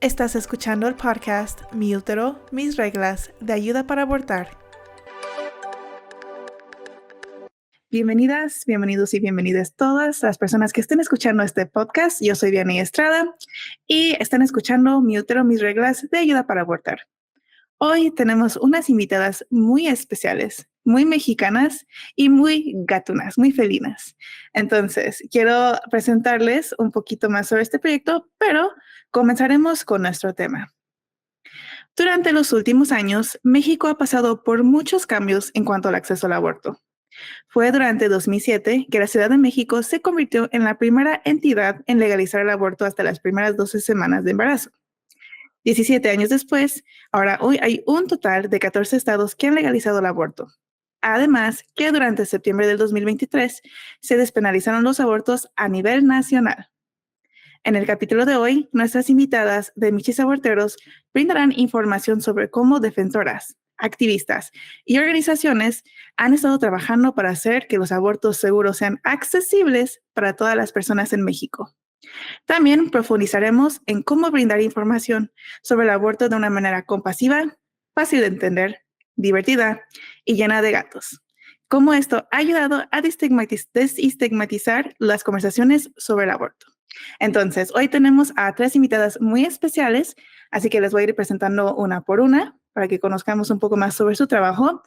Estás escuchando el podcast Mi útero, mis reglas de ayuda para abortar. Bienvenidas, bienvenidos y bienvenidas todas las personas que estén escuchando este podcast. Yo soy Diana Estrada y están escuchando Mi útero, mis reglas de ayuda para abortar. Hoy tenemos unas invitadas muy especiales, muy mexicanas y muy gatunas, muy felinas. Entonces, quiero presentarles un poquito más sobre este proyecto, pero comenzaremos con nuestro tema. Durante los últimos años, México ha pasado por muchos cambios en cuanto al acceso al aborto. Fue durante 2007 que la Ciudad de México se convirtió en la primera entidad en legalizar el aborto hasta las primeras 12 semanas de embarazo. 17 años después, ahora hoy hay un total de 14 estados que han legalizado el aborto. Además, que durante septiembre del 2023 se despenalizaron los abortos a nivel nacional. En el capítulo de hoy, nuestras invitadas de Michis Aborteros brindarán información sobre cómo defensoras, activistas y organizaciones han estado trabajando para hacer que los abortos seguros sean accesibles para todas las personas en México. También profundizaremos en cómo brindar información sobre el aborto de una manera compasiva, fácil de entender, divertida y llena de gatos. Cómo esto ha ayudado a desestigmatizar las conversaciones sobre el aborto. Entonces, hoy tenemos a 3 invitadas muy especiales, así que les voy a ir presentando una por una para que conozcamos un poco más sobre su trabajo.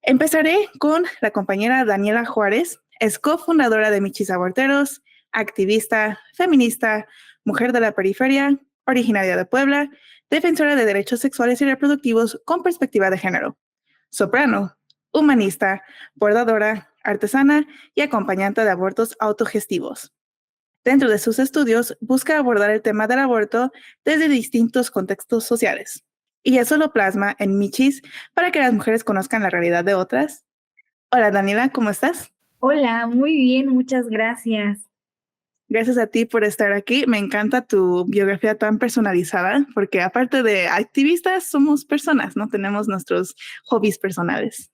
Empezaré con la compañera Daniela Juárez, es cofundadora de Michis Aborteros, activista, feminista, mujer de la periferia, originaria de Puebla, defensora de derechos sexuales y reproductivos con perspectiva de género, soprano, humanista, bordadora, artesana y acompañante de abortos autogestivos. Dentro de sus estudios, busca abordar el tema del aborto desde distintos contextos sociales. Y eso lo plasma en Michis para que las mujeres conozcan la realidad de otras. Hola Daniela, ¿cómo estás? Hola, muy bien, muchas gracias. Gracias a ti por estar aquí. Me encanta tu biografía tan personalizada, porque aparte de activistas, somos personas, ¿no? Tenemos nuestros hobbies personales.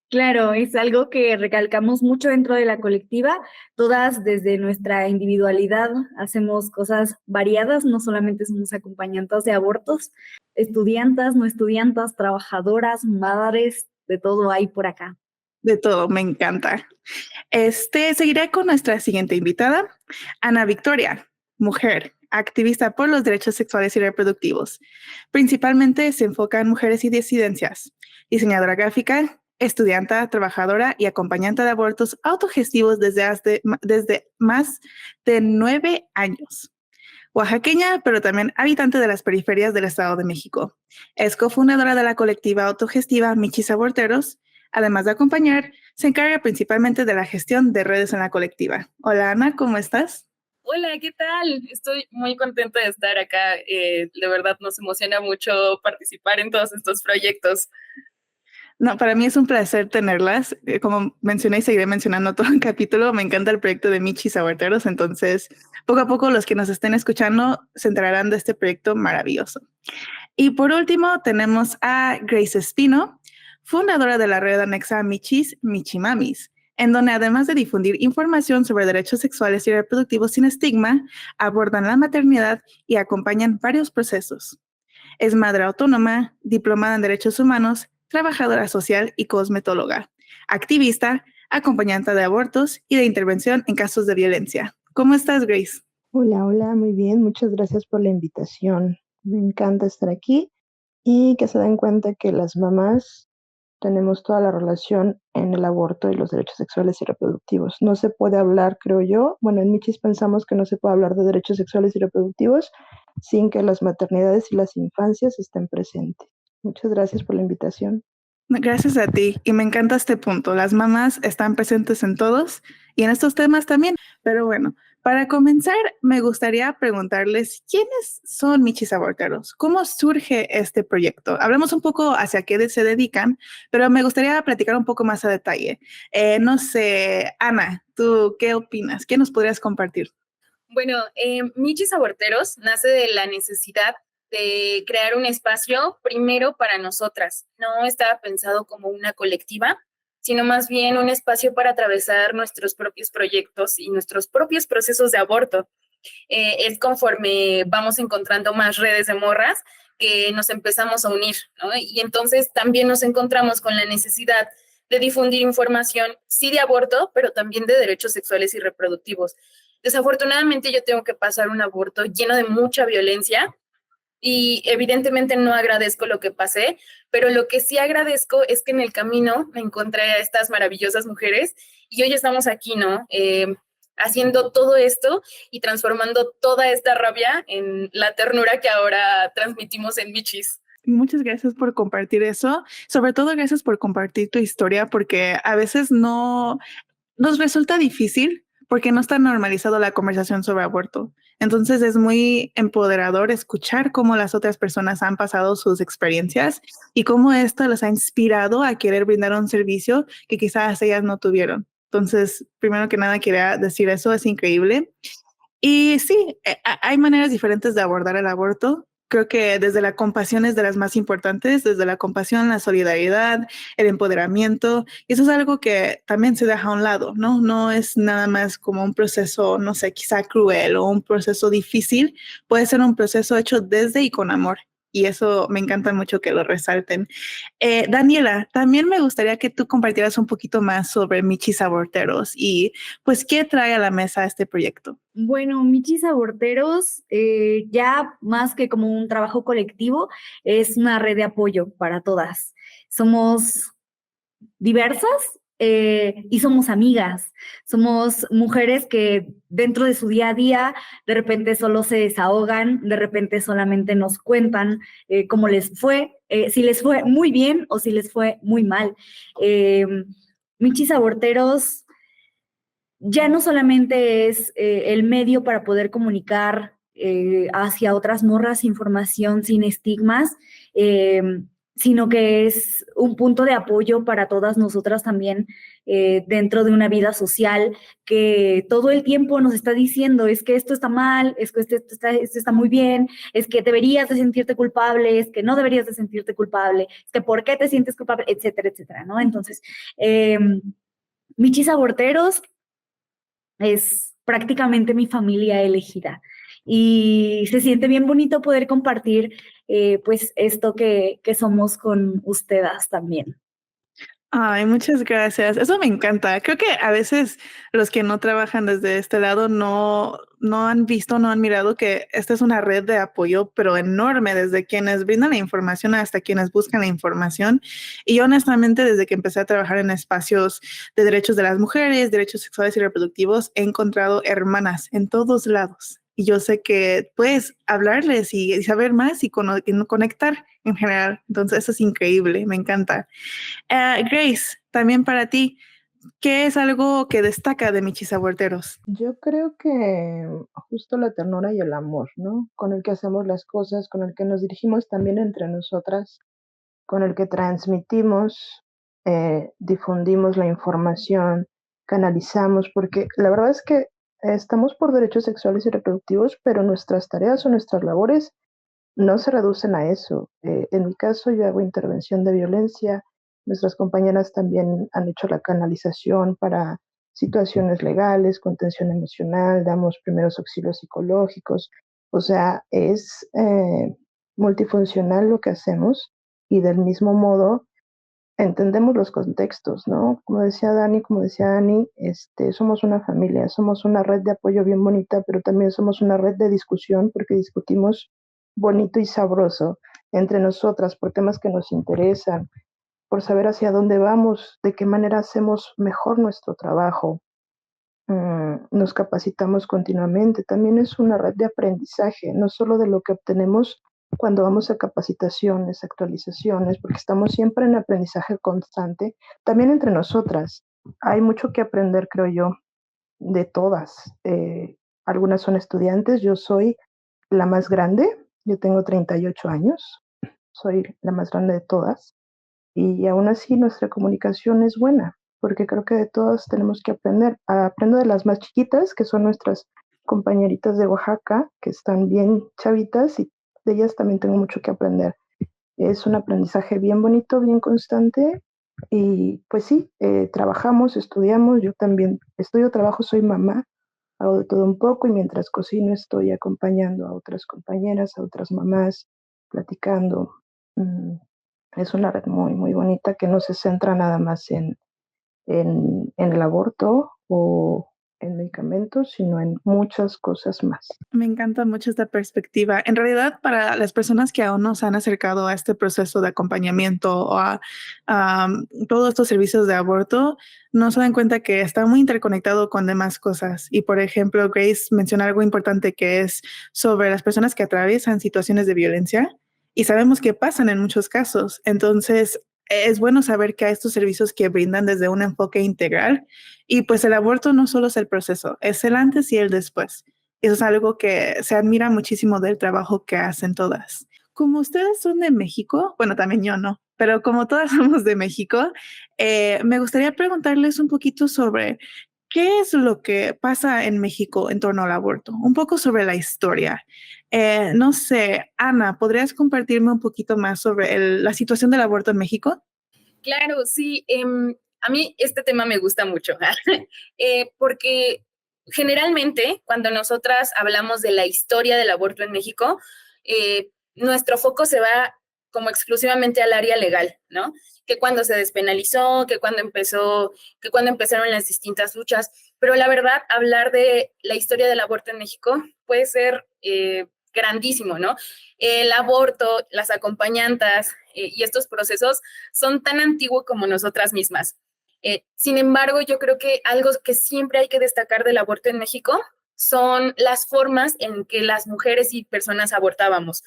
Claro, es algo que recalcamos mucho dentro de la colectiva. Todas desde nuestra individualidad hacemos cosas variadas, no solamente somos acompañantes de abortos, estudiantas, no estudiantas, trabajadoras, madres, de todo hay por acá. De todo, me encanta. Seguiré con nuestra siguiente invitada, Ana Victoria, mujer, activista por los derechos sexuales y reproductivos. Principalmente se enfoca en mujeres y disidencias, diseñadora gráfica, estudianta, trabajadora y acompañante de abortos autogestivos desde más de 9 años. Oaxaqueña, pero también habitante de las periferias del Estado de México. Es cofundadora de la colectiva autogestiva Michis Aborteros. Además de acompañar, se encarga principalmente de la gestión de redes en la colectiva. Hola Ana, ¿cómo estás? Hola, ¿qué tal? Estoy muy contenta de estar acá. De verdad nos emociona mucho participar en todos estos proyectos. No, para mí es un placer tenerlas. Como mencioné y seguiré mencionando todo el capítulo, me encanta el proyecto de Michis Aborteros, entonces poco a poco los que nos estén escuchando se enterarán de este proyecto maravilloso. Y por último tenemos a Grace Espino, fundadora de la red anexa Michis Michimamis, en donde además de difundir información sobre derechos sexuales y reproductivos sin estigma, abordan la maternidad y acompañan varios procesos. Es madre autónoma, diplomada en derechos humanos, trabajadora social y cosmetóloga, activista, acompañante de abortos y de intervención en casos de violencia. ¿Cómo estás, Grace? Hola, hola, muy bien. Muchas gracias por la invitación. Me encanta estar aquí y que se den cuenta que las mamás tenemos toda la relación en el aborto y los derechos sexuales y reproductivos. No se puede hablar, creo yo, bueno, en Michis pensamos que no se puede hablar de derechos sexuales y reproductivos sin que las maternidades y las infancias estén presentes. Muchas gracias por la invitación. Gracias a ti y me encanta este punto. Las mamás están presentes en todos y en estos temas también. Pero bueno, para comenzar, me gustaría preguntarles quiénes son Michis Aborteros, cómo surge este proyecto. Hablamos un poco hacia qué se dedican, pero me gustaría platicar un poco más a detalle. No sé, Ana, ¿tú qué opinas? ¿Qué nos podrías compartir? Bueno, Michis Aborteros nace de la necesidad de crear un espacio primero para nosotras. No estaba pensado como una colectiva, sino más bien un espacio para atravesar nuestros propios proyectos y nuestros propios procesos de aborto. es conforme vamos encontrando más redes de morras que nos empezamos a unir, ¿no? Y entonces también nos encontramos con la necesidad de difundir información, sí de aborto, pero también de derechos sexuales y reproductivos. Desafortunadamente yo tengo que pasar un aborto lleno de mucha violencia y evidentemente no agradezco lo que pasé, pero lo que sí agradezco es que en el camino me encontré a estas maravillosas mujeres y hoy estamos aquí, ¿no? Haciendo todo esto y transformando toda esta rabia en la ternura que ahora transmitimos en Michis. Muchas gracias por compartir eso. Sobre todo, gracias por compartir tu historia, porque a veces no nos resulta difícil porque no está normalizado la conversación sobre aborto. Entonces es muy empoderador escuchar cómo las otras personas han pasado sus experiencias y cómo esto les ha inspirado a querer brindar un servicio que quizás ellas no tuvieron. Entonces, primero que nada, quería decir eso, es increíble. Y sí, hay maneras diferentes de abordar el aborto. Creo que desde la compasión es de las más importantes, desde la compasión, la solidaridad, el empoderamiento. Y eso es algo que también se deja a un lado, ¿no? No es nada más como un proceso, no sé, quizá cruel o un proceso difícil. Puede ser un proceso hecho desde y con amor. Y eso me encanta mucho que lo resalten. Daniela, también me gustaría que tú compartieras un poquito más sobre Michis Aborteros y pues qué trae a la mesa este proyecto. Bueno, Michis Aborteros, ya más que como un trabajo colectivo, es una red de apoyo para todas. Somos diversas y somos amigas. Somos mujeres que dentro de su día a día de repente solo se desahogan, de repente solamente nos cuentan cómo les fue, si les fue muy bien o si les fue muy mal. Michis Aborteros ya no solamente es el medio para poder comunicar hacia otras morras información sin estigmas, sino que es un punto de apoyo para todas nosotras también dentro de una vida social que todo el tiempo nos está diciendo es que esto está mal, es que esto está muy bien, es que deberías de sentirte culpable, es que no deberías de sentirte culpable, es que por qué te sientes culpable, etcétera, etcétera, ¿no? Entonces, Michis Aborteros es prácticamente mi familia elegida. Y se siente bien bonito poder compartir pues esto que somos con ustedes también. Ay, muchas gracias. Eso me encanta. Creo que a veces los que no trabajan desde este lado no han visto, no han mirado que esta es una red de apoyo, pero enorme, desde quienes brindan la información hasta quienes buscan la información. Y yo honestamente, desde que empecé a trabajar en espacios de derechos de las mujeres, derechos sexuales y reproductivos, he encontrado hermanas en todos lados. Y yo sé que puedes hablarles y saber más y conectar en general. Entonces, eso es increíble, me encanta. Grace, también para ti, ¿qué es algo que destaca de Michis Aborteros? Yo creo que justo la ternura y el amor, ¿no? Con el que hacemos las cosas, con el que nos dirigimos también entre nosotras, con el que transmitimos, difundimos la información, canalizamos, porque la verdad es que estamos por derechos sexuales y reproductivos, pero nuestras tareas o nuestras labores no se reducen a eso. En mi caso, yo hago intervención de violencia. Nuestras compañeras también han hecho la canalización para situaciones legales, contención emocional, damos primeros auxilios psicológicos. O sea, es multifuncional lo que hacemos y del mismo modo entendemos los contextos, ¿no? Como decía Dani, como decía Ani, somos una familia, somos una red de apoyo bien bonita, pero también somos una red de discusión porque discutimos bonito y sabroso entre nosotras por temas que nos interesan, por saber hacia dónde vamos, de qué manera hacemos mejor nuestro trabajo. Nos capacitamos continuamente. También es una red de aprendizaje, no solo de lo que obtenemos cuando vamos a capacitaciones, actualizaciones, porque estamos siempre en aprendizaje constante, también entre nosotras. Hay mucho que aprender, creo yo, de todas. Algunas son estudiantes, yo soy la más grande, yo tengo 38 años, soy la más grande de todas, y aún así nuestra comunicación es buena, porque creo que de todas tenemos que aprender. Aprendo de las más chiquitas, que son nuestras compañeritas de Oaxaca, que están bien chavitas, y de ellas también tengo mucho que aprender. Es un aprendizaje bien bonito, bien constante, y pues sí, trabajamos, estudiamos, yo también estudio, trabajo, soy mamá, hago de todo un poco y mientras cocino estoy acompañando a otras compañeras, a otras mamás, platicando. Mm, Es una red muy, muy bonita que no se centra nada más en el aborto o en medicamentos, sino en muchas cosas más. Me encanta mucho esta perspectiva. En realidad, para las personas que aún no se han acercado a este proceso de acompañamiento o a todos estos servicios de aborto, no se dan cuenta que está muy interconectado con demás cosas. Y, por ejemplo, Grace menciona algo importante que es sobre las personas que atraviesan situaciones de violencia y sabemos que pasan en muchos casos. Entonces, es bueno saber que hay estos servicios que brindan desde un enfoque integral y pues el aborto no solo es el proceso, es el antes y el después. Eso es algo que se admira muchísimo del trabajo que hacen todas. Como ustedes son de México, bueno, también yo no, pero como todas somos de México, me gustaría preguntarles un poquito sobre qué es lo que pasa en México en torno al aborto, un poco sobre la historia. No sé, Ana, ¿podrías compartirme un poquito más sobre la situación del aborto en México? Claro, sí. A mí este tema me gusta mucho, porque generalmente cuando nosotras hablamos de la historia del aborto en México, nuestro foco se va como exclusivamente al área legal, ¿no? Que cuando se despenalizó, que cuando empezaron las distintas luchas. Pero la verdad, hablar de la historia del aborto en México puede ser grandísimo, ¿no? El aborto, las acompañantas y estos procesos son tan antiguos como nosotras mismas. Sin embargo, yo creo que algo que siempre hay que destacar del aborto en México son las formas en que las mujeres y personas abortábamos.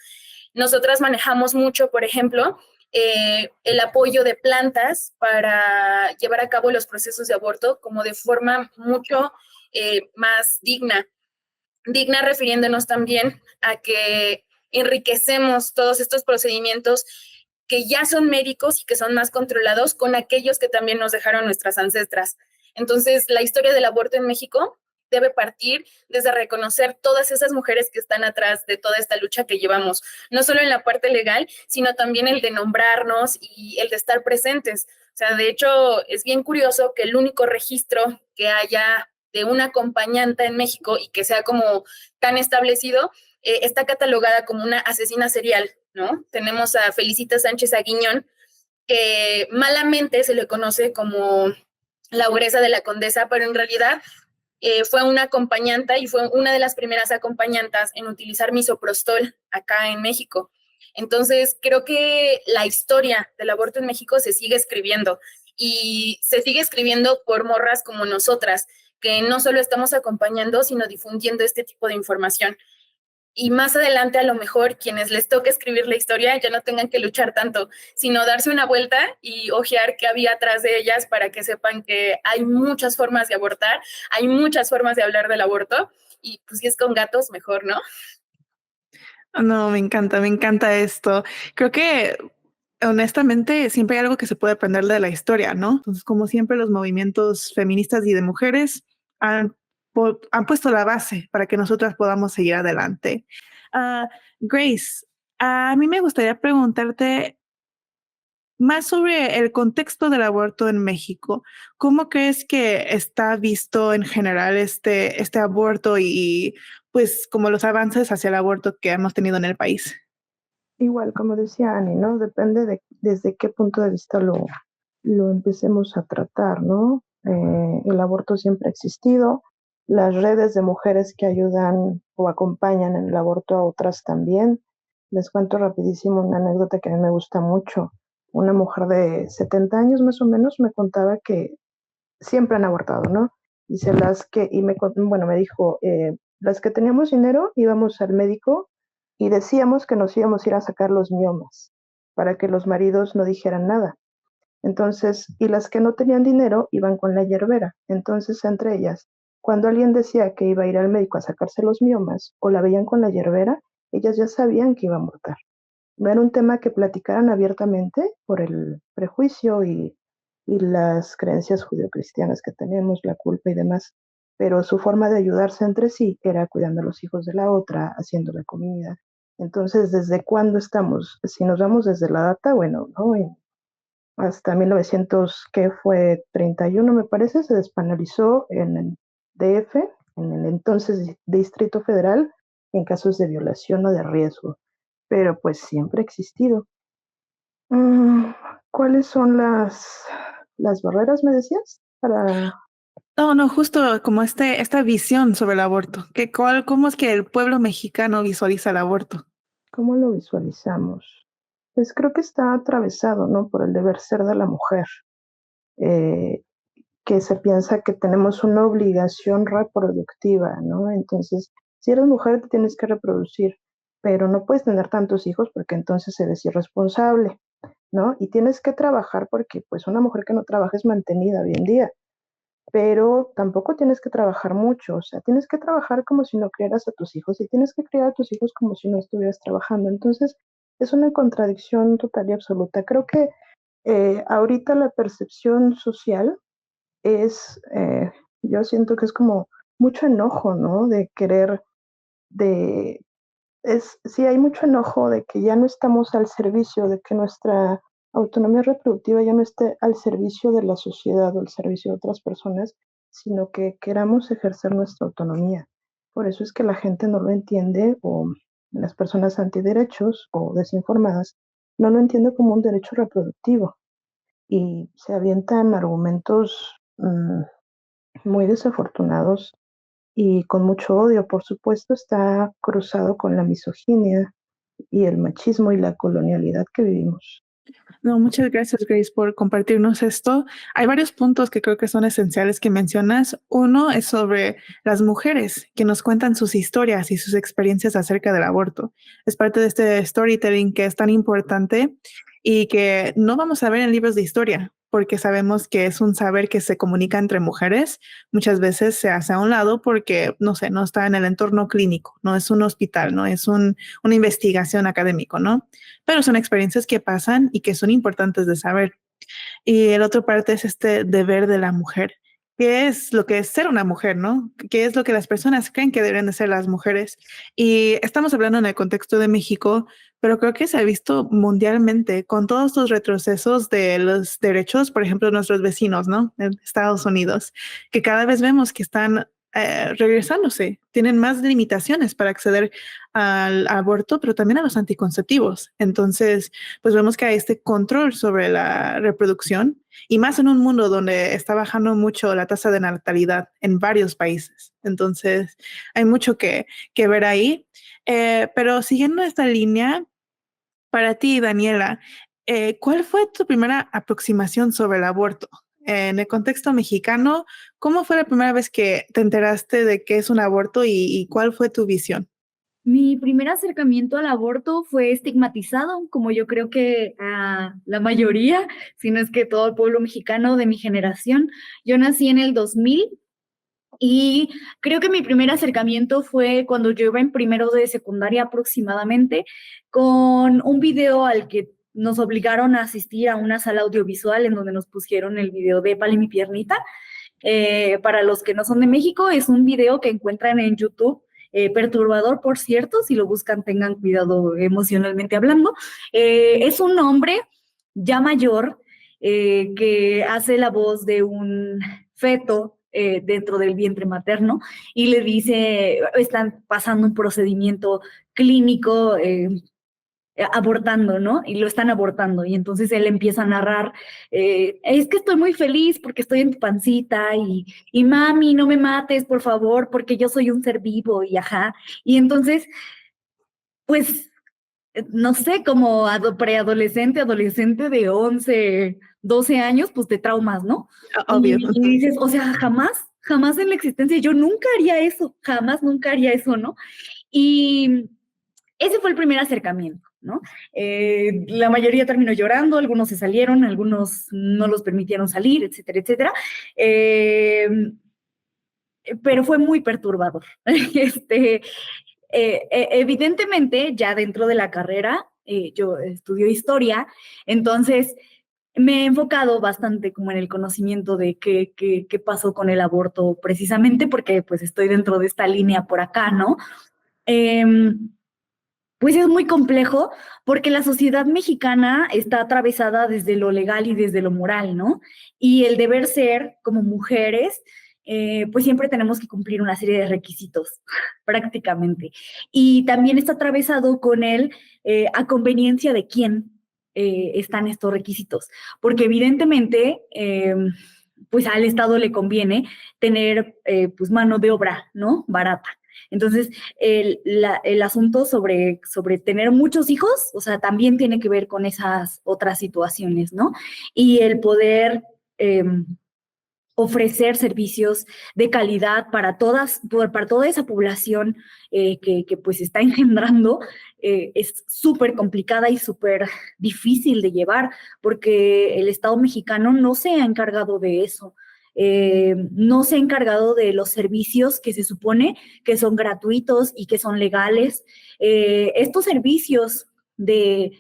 Nosotras manejamos mucho, por ejemplo, el apoyo de plantas para llevar a cabo los procesos de aborto como de forma mucho más digna. Digna refiriéndonos también a que enriquecemos todos estos procedimientos que ya son médicos y que son más controlados con aquellos que también nos dejaron nuestras ancestras. Entonces, la historia del aborto en México debe partir desde reconocer todas esas mujeres que están atrás de toda esta lucha que llevamos, no solo en la parte legal, sino también el de nombrarnos y el de estar presentes. O sea, de hecho, es bien curioso que el único registro que haya de una acompañante en México y que sea como tan establecido, está catalogada como una asesina serial, ¿no? Tenemos a Felicita Sánchez Aguiñón, que malamente se le conoce como la ogresa de la condesa, pero en realidad fue una acompañanta y fue una de las primeras acompañantas en utilizar misoprostol acá en México. Entonces, creo que la historia del aborto en México se sigue escribiendo y se sigue escribiendo por morras como nosotras, que no solo estamos acompañando, sino difundiendo este tipo de información. Y más adelante, a lo mejor, quienes les toque escribir la historia ya no tengan que luchar tanto, sino darse una vuelta y ojear qué había atrás de ellas para que sepan que hay muchas formas de abortar, hay muchas formas de hablar del aborto, y pues si es con gatos, mejor, ¿no? No, me encanta esto. Creo que honestamente siempre hay algo que se puede aprender de la historia, ¿no? Entonces, como siempre, los movimientos feministas y de mujeres han, han puesto la base para que nosotras podamos seguir adelante. Ah, Grace, a mí me gustaría preguntarte más sobre el contexto del aborto en México. ¿Cómo crees que está visto en general este aborto y pues como los avances hacia el aborto que hemos tenido en el país? Igual, como decía Ani, ¿no? Depende de desde qué punto de vista lo empecemos a tratar, ¿no? El aborto siempre ha existido, las redes de mujeres que ayudan o acompañan en el aborto a otras también. Les cuento rapidísimo una anécdota que a mí me gusta mucho. Una mujer de 70 años más o menos me contaba que siempre han abortado, ¿no? Dice bueno, me dijo, las que teníamos dinero íbamos al médico y decíamos que nos íbamos a ir a sacar los miomas para que los maridos no dijeran nada. Entonces, y las que no tenían dinero iban con la yerbera. Entonces, entre ellas, cuando alguien decía que iba a ir al médico a sacarse los miomas o la veían con la yerbera, ellas ya sabían que iba a abortar. No era un tema que platicaran abiertamente por el prejuicio y las creencias judeocristianas que tenemos, la culpa y demás, pero su forma de ayudarse entre sí era cuidando a los hijos de la otra, haciendo la comida. Entonces, ¿desde cuándo estamos? Si nos vamos desde la data, bueno, ¿no? Hasta 1900, que fue 31, me parece, se despenalizó en el DF en el entonces Distrito Federal en casos de violación o de riesgo, pero pues siempre ha existido. ¿Cuáles son las barreras, me decías? No, no, justo como esta visión sobre el aborto. ¿Cómo es que el pueblo mexicano visualiza el aborto? ¿Cómo lo visualizamos? Pues creo que está atravesado, ¿no? Por el deber ser de la mujer, eh, que se piensa que tenemos una obligación reproductiva, ¿no? Entonces, si eres mujer te tienes que reproducir, pero no puedes tener tantos hijos porque entonces eres irresponsable, ¿no? Y tienes que trabajar porque pues una mujer que no trabaja es mantenida hoy en día, pero tampoco tienes que trabajar mucho, o sea, tienes que trabajar como si no criaras a tus hijos y tienes que criar a tus hijos como si no estuvieras trabajando. Entonces, es una contradicción total y absoluta. Creo que ahorita la percepción social es, yo siento que es como mucho enojo, ¿no? De querer, de, sí hay mucho enojo de que ya no estamos al servicio, de que nuestra autonomía reproductiva ya no esté al servicio de la sociedad o al servicio de otras personas, sino que queramos ejercer nuestra autonomía. Por eso es que la gente no lo entiende, o las personas antiderechos o desinformadas no lo entienden como un derecho reproductivo y se avientan argumentos muy desafortunados y con mucho odio. Por supuesto, está cruzado con la misoginia y el machismo y la colonialidad que vivimos. No, muchas gracias, Grace, por compartirnos esto. Hay varios puntos que creo que son esenciales que mencionas. Uno es sobre las mujeres que nos cuentan sus historias y sus experiencias acerca del aborto. Es parte de este storytelling que es tan importante y que no vamos a ver en libros de historia, porque sabemos que es un saber que se comunica entre mujeres. Muchas veces se hace a un lado porque, no sé, no está en el entorno clínico, no es un hospital, no es una investigación académico, ¿no? Pero son experiencias que pasan y que son importantes de saber. Y el otro parte es este deber de la mujer. ¿Qué es lo que es ser una mujer, no? ¿Qué es lo que las personas creen que deberían de ser las mujeres? Y estamos hablando en el contexto de México, pero creo que se ha visto mundialmente con todos estos retrocesos de los derechos, por ejemplo, de nuestros vecinos, ¿no? En Estados Unidos, que cada vez vemos que están regresándose, tienen más limitaciones para acceder al aborto, pero también a los anticonceptivos. Entonces, pues vemos que hay este control sobre la reproducción y más en un mundo donde está bajando mucho la tasa de natalidad en varios países. Entonces, hay mucho que ver ahí. Pero siguiendo esta línea, para ti, Daniela, ¿cuál fue tu primera aproximación sobre el aborto? En el contexto mexicano, ¿cómo fue la primera vez que te enteraste de qué es un aborto y cuál fue tu visión? Mi primer acercamiento al aborto fue estigmatizado, como yo creo que a la mayoría, si no es que todo el pueblo mexicano de mi generación. Yo nací en el 2000 y creo que mi primer acercamiento fue cuando yo iba en primero de secundaria aproximadamente, con un video al que nos obligaron a asistir a una sala audiovisual en donde nos pusieron el video de Pali mi piernita. Para los que no son de México, es un video que encuentran en YouTube, perturbador, por cierto, si lo buscan tengan cuidado emocionalmente hablando. Es un hombre ya mayor que hace la voz de un feto dentro del vientre materno y le dice, están pasando un procedimiento clínico abortando, ¿no? Y lo están abortando. Y entonces él empieza a narrar, es que estoy muy feliz porque estoy en tu pancita y mami, no me mates, por favor, porque yo soy un ser vivo y ajá. Y entonces, pues, no sé, como preadolescente, adolescente de 11, 12 años, pues te traumas, ¿no? Obvio. Y dices, o sea, jamás en la existencia, yo nunca haría eso, jamás, nunca haría eso, ¿no? Y ese fue el primer acercamiento, ¿no? La mayoría terminó llorando, algunos se salieron, algunos no los permitieron salir, etcétera, etcétera. Pero fue muy perturbador. Evidentemente, ya dentro de la carrera, yo estudio historia, entonces me he enfocado bastante como en el conocimiento de qué pasó con el aborto precisamente porque pues estoy dentro de esta línea por acá, ¿no? Pues es muy complejo porque la sociedad mexicana está atravesada desde lo legal y desde lo moral, ¿no? Y el deber ser como mujeres pues siempre tenemos que cumplir una serie de requisitos, prácticamente. Y también está atravesado con el a conveniencia de quién están estos requisitos, porque evidentemente, pues al Estado le conviene tener pues mano de obra, ¿no? Barata. Entonces, el asunto sobre tener muchos hijos, o sea, también tiene que ver con esas otras situaciones, ¿no? Y el poder ofrecer servicios de calidad para toda esa población que pues está engendrando, es súper complicada y súper difícil de llevar, porque el Estado mexicano no se ha encargado de eso. No se ha encargado de los servicios que se supone que son gratuitos y que son legales. Estos servicios de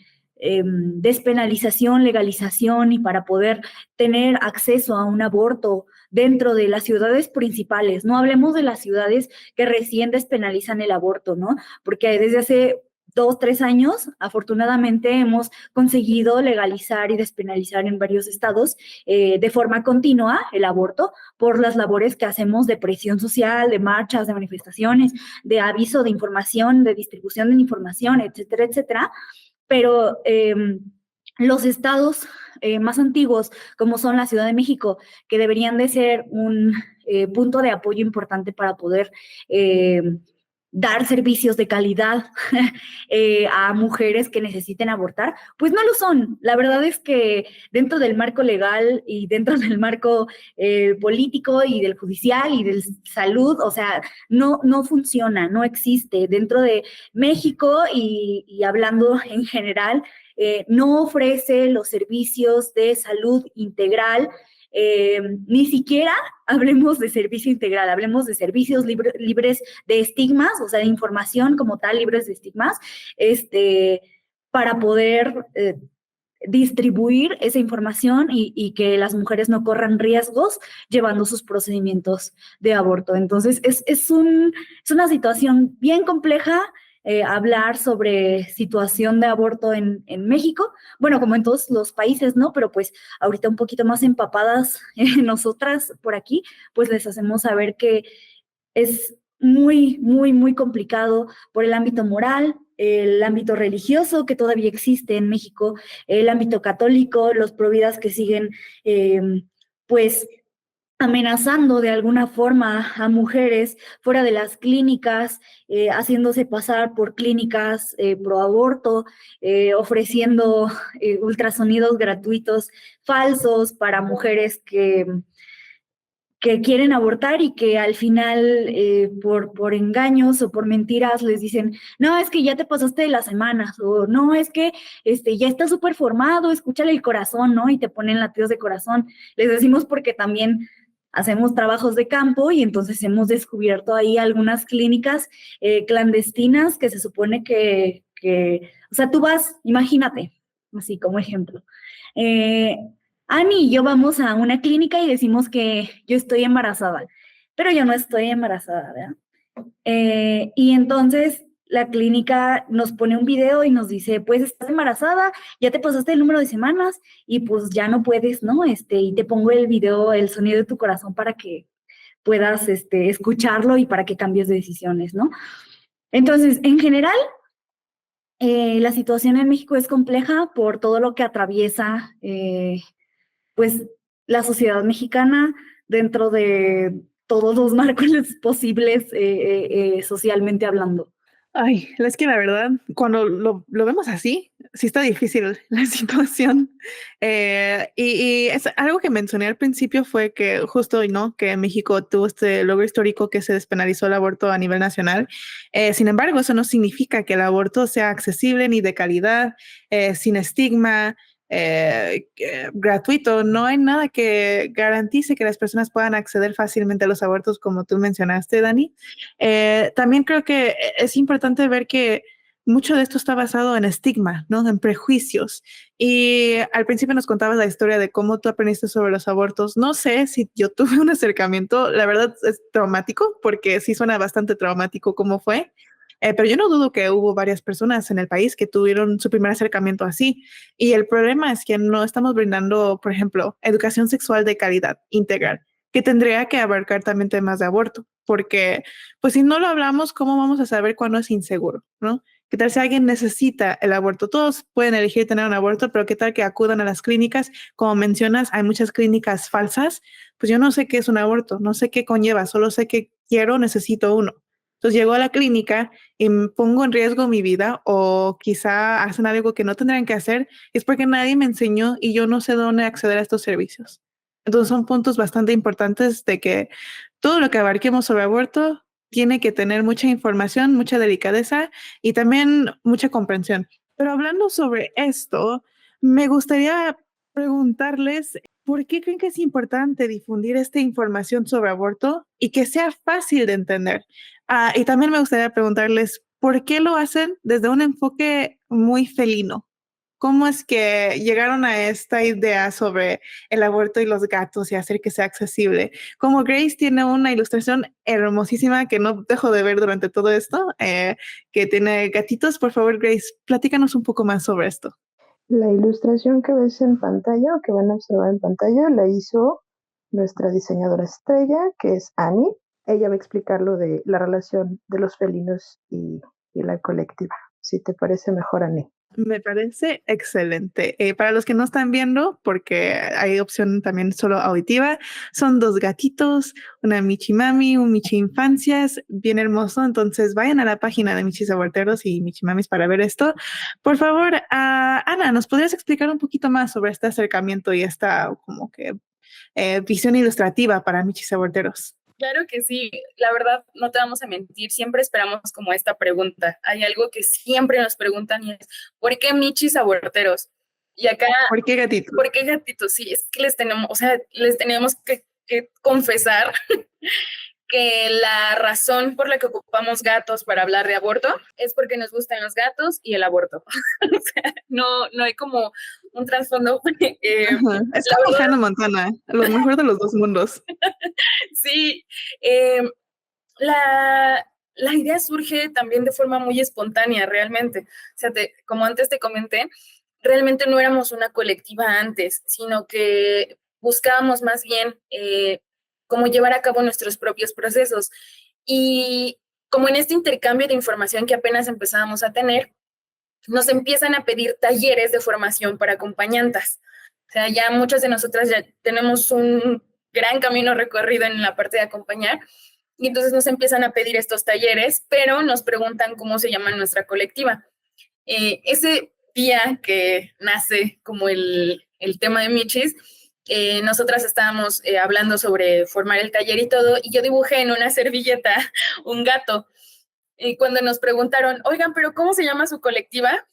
despenalización, legalización y para poder tener acceso a un aborto dentro de las ciudades principales. No hablemos de las ciudades que recién despenalizan el aborto, ¿no? Porque desde hace 2, 3 años, afortunadamente, hemos conseguido legalizar y despenalizar en varios estados de forma continua el aborto por las labores que hacemos de presión social, de marchas, de manifestaciones, de aviso de información, de distribución de información, etcétera, etcétera. Pero los estados más antiguos, como son la Ciudad de México, que deberían de ser un punto de apoyo importante para poder dar servicios de calidad a mujeres que necesiten abortar, pues no lo son. La verdad es que dentro del marco legal y dentro del marco político y del judicial y del salud, o sea, no funciona, no existe. Dentro de México y hablando en general, no ofrece los servicios de salud integral, ni siquiera hablemos de servicio integral, hablemos de servicios libres de estigmas, o sea, de información como tal, libres de estigmas, para poder distribuir esa información y que las mujeres no corran riesgos llevando sus procedimientos de aborto. Entonces, es una situación bien compleja. Hablar sobre situación de aborto en México, bueno, como en todos los países, ¿no? Pero pues ahorita un poquito más empapadas nosotras por aquí, pues les hacemos saber que es muy, muy, muy complicado por el ámbito moral, el ámbito religioso que todavía existe en México, el ámbito católico, los providas que siguen, pues, amenazando de alguna forma a mujeres fuera de las clínicas, haciéndose pasar por clínicas pro aborto, ofreciendo ultrasonidos gratuitos falsos para mujeres que quieren abortar y que al final por engaños o por mentiras les dicen, no, es que ya te pasaste de las semanas, o no, es que ya está súper formado, escúchale el corazón, ¿no? Y te ponen latidos de corazón. Les decimos porque también hacemos trabajos de campo y entonces hemos descubierto ahí algunas clínicas clandestinas que se supone o sea, tú vas, imagínate, así como ejemplo, Ani y yo vamos a una clínica y decimos que yo estoy embarazada, pero yo no estoy embarazada, ¿verdad? Y entonces la clínica nos pone un video y nos dice, pues estás embarazada, ya te pasaste el número de semanas y pues ya no puedes, ¿no? Y te pongo el video, el sonido de tu corazón para que puedas escucharlo y para que cambies de decisiones, ¿no? Entonces, en general, la situación en México es compleja por todo lo que atraviesa pues la sociedad mexicana dentro de todos los marcos posibles socialmente hablando. Ay, es que la verdad, cuando lo vemos así, sí está difícil la situación. Y es algo que mencioné al principio fue que justo, ¿no? Que México tuvo este logro histórico que se despenalizó el aborto a nivel nacional. Sin embargo, eso no significa que el aborto sea accesible ni de calidad, sin estigma, gratuito. No hay nada que garantice que las personas puedan acceder fácilmente a los abortos, como tú mencionaste, Dani. También creo que es importante ver que mucho de esto está basado en estigma, ¿no? En prejuicios. Y al principio nos contabas la historia de cómo tú aprendiste sobre los abortos. No sé si yo tuve un acercamiento, la verdad es traumático, porque sí suena bastante traumático cómo fue. Pero yo no dudo que hubo varias personas en el país que tuvieron su primer acercamiento así. Y el problema es que no estamos brindando, por ejemplo, educación sexual de calidad integral. que tendría que abarcar también temas de aborto, porque pues si no lo hablamos, ¿cómo vamos a saber cuándo es inseguro, no? ¿Qué tal si alguien necesita el aborto? Todos pueden elegir tener un aborto, pero ¿qué tal que acudan a las clínicas? Como mencionas, hay muchas clínicas falsas. Pues yo no sé qué es un aborto, no sé qué conlleva, solo sé que quiero, necesito uno. Entonces llego a la clínica y me pongo en riesgo mi vida o quizá hacen algo que no tendrían que hacer, es porque nadie me enseñó y yo no sé dónde acceder a estos servicios. Entonces son puntos bastante importantes de que todo lo que abarquemos sobre aborto tiene que tener mucha información, mucha delicadeza y también mucha comprensión. Pero hablando sobre esto, me gustaría preguntarles, ¿por qué creen que es importante difundir esta información sobre aborto y que sea fácil de entender? Y también me gustaría preguntarles, ¿por qué lo hacen desde un enfoque muy felino? ¿Cómo es que llegaron a esta idea sobre el aborto y los gatos y hacer que sea accesible? Como Grace tiene una ilustración hermosísima que no dejo de ver durante todo esto, que tiene gatitos. Por favor, Grace, platícanos un poco más sobre esto. La ilustración que ves en pantalla o que van a observar en pantalla la hizo nuestra diseñadora estrella, que es Annie. Ella va a explicar lo de la relación de los felinos y la colectiva. Si te parece mejor, Annie. Me parece excelente. Para los que no están viendo, porque hay opción también solo auditiva, son dos gatitos, una Michi Mami, un Michi Infancias, bien hermoso. Entonces vayan a la página de Michis Aborteros y Michi Mamis para ver esto. Por favor, Ana, ¿nos podrías explicar un poquito más sobre este acercamiento y esta como que visión ilustrativa para Michis Aborteros? Claro que sí, la verdad no te vamos a mentir, siempre esperamos como esta pregunta. Hay algo que siempre nos preguntan y es, ¿por qué michis aborteros? Y acá, ¿Por qué gatitos? ¿por qué gatitos? Sí, es que les tenemos, o sea, les tenemos que confesar que la razón por la que ocupamos gatos para hablar de aborto es porque nos gustan los gatos y el aborto. O sea, no hay como un trasfondo. Es como Hannah Montana, lo mejor de los dos mundos. Sí, eh, la idea surge también de forma muy espontánea, realmente. O sea, como antes te comenté, realmente no éramos una colectiva antes, sino que buscábamos más bien cómo llevar a cabo nuestros propios procesos. Y como en este intercambio de información que apenas empezábamos a tener, nos empiezan a pedir talleres de formación para acompañantas. O sea, ya muchas de nosotras ya tenemos un gran camino recorrido en la parte de acompañar y entonces nos empiezan a pedir estos talleres, pero nos preguntan cómo se llama nuestra colectiva. Ese día que nace como el tema de Michis, nosotras estábamos hablando sobre formar el taller y todo, y yo dibujé en una servilleta un gato. Y cuando nos preguntaron, oigan, pero ¿cómo se llama su colectiva?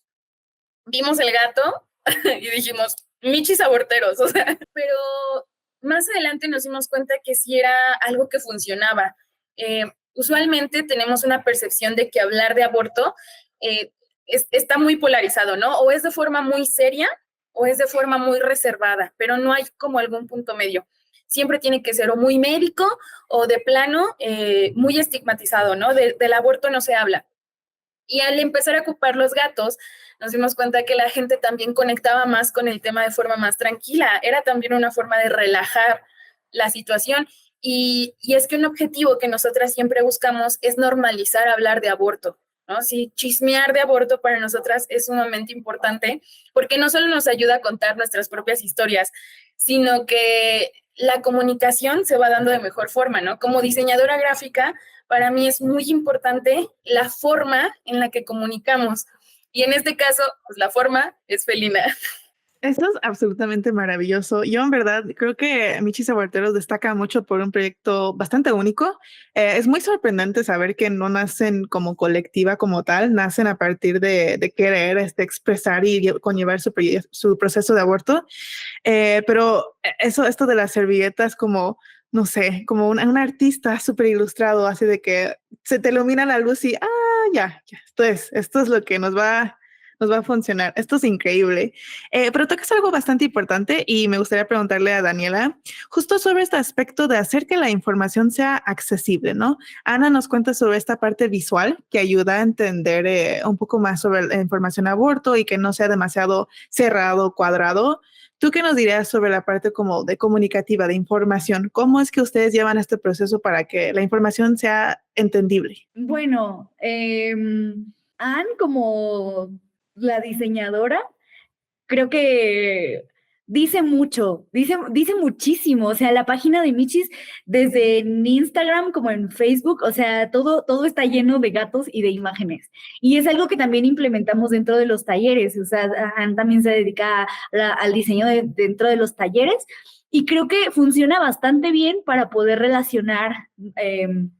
Vimos el gato y dijimos, Michis aborteros, o sea, pero más adelante nos dimos cuenta que sí era algo que funcionaba. Usualmente tenemos una percepción de que hablar de aborto está muy polarizado, ¿no? O es de forma muy seria o es de forma muy reservada, pero no hay como algún punto medio. Siempre tiene que ser o muy médico o de plano muy estigmatizado, ¿no? Del aborto no se habla. Y al empezar a ocupar los gatos, nos dimos cuenta que la gente también conectaba más con el tema de forma más tranquila. Era también una forma de relajar la situación. Y es que un objetivo que nosotras siempre buscamos es normalizar hablar de aborto, ¿no? Sí, chismear de aborto para nosotras es sumamente importante porque no solo nos ayuda a contar nuestras propias historias, sino que la comunicación se va dando de mejor forma, ¿no? Como diseñadora gráfica, para mí es muy importante la forma en la que comunicamos. Y en este caso, pues la forma es felina. Esto es absolutamente maravilloso. Yo en verdad creo que Michis Aborteros destaca mucho por un proyecto bastante único. Es muy sorprendente saber que no nacen como colectiva como tal, nacen a partir de querer expresar y conllevar su proceso de aborto. Pero esto de las servilletas como, no sé, como un artista súper ilustrado, así de que se te ilumina la luz y, ya, esto es lo que nos va nos va a funcionar. Esto es increíble. Pero tocas algo bastante importante y me gustaría preguntarle a Daniela justo sobre este aspecto de hacer que la información sea accesible, ¿no? Ana nos cuenta sobre esta parte visual que ayuda a entender un poco más sobre la información aborto y que no sea demasiado cerrado, cuadrado. ¿Tú qué nos dirías sobre la parte como de comunicativa, de información? ¿Cómo es que ustedes llevan este proceso para que la información sea entendible? Bueno, Anne, como la diseñadora, creo que dice mucho, dice muchísimo. O sea, la página de Michis, desde en Instagram como en Facebook, o sea, todo está lleno de gatos y de imágenes. Y es algo que también implementamos dentro de los talleres. O sea, Anne también se dedica al diseño dentro de los talleres. Y creo que funciona bastante bien para poder relacionar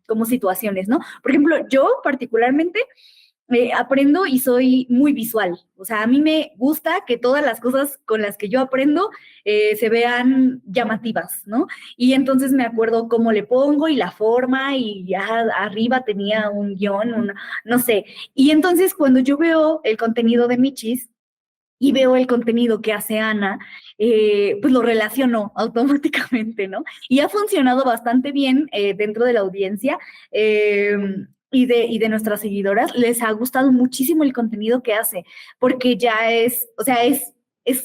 como situaciones, ¿no? Por ejemplo, yo particularmente aprendo y soy muy visual. O sea, a mí me gusta que todas las cosas con las que yo aprendo se vean llamativas, ¿no? Y entonces me acuerdo cómo le pongo y la forma y ya arriba tenía un guión, no sé. Y entonces cuando yo veo el contenido de Michis, y veo el contenido que hace Ana, pues lo relaciono automáticamente, ¿no? Y ha funcionado bastante bien dentro de la audiencia y de nuestras seguidoras. Les ha gustado muchísimo el contenido que hace, porque ya es, o sea, es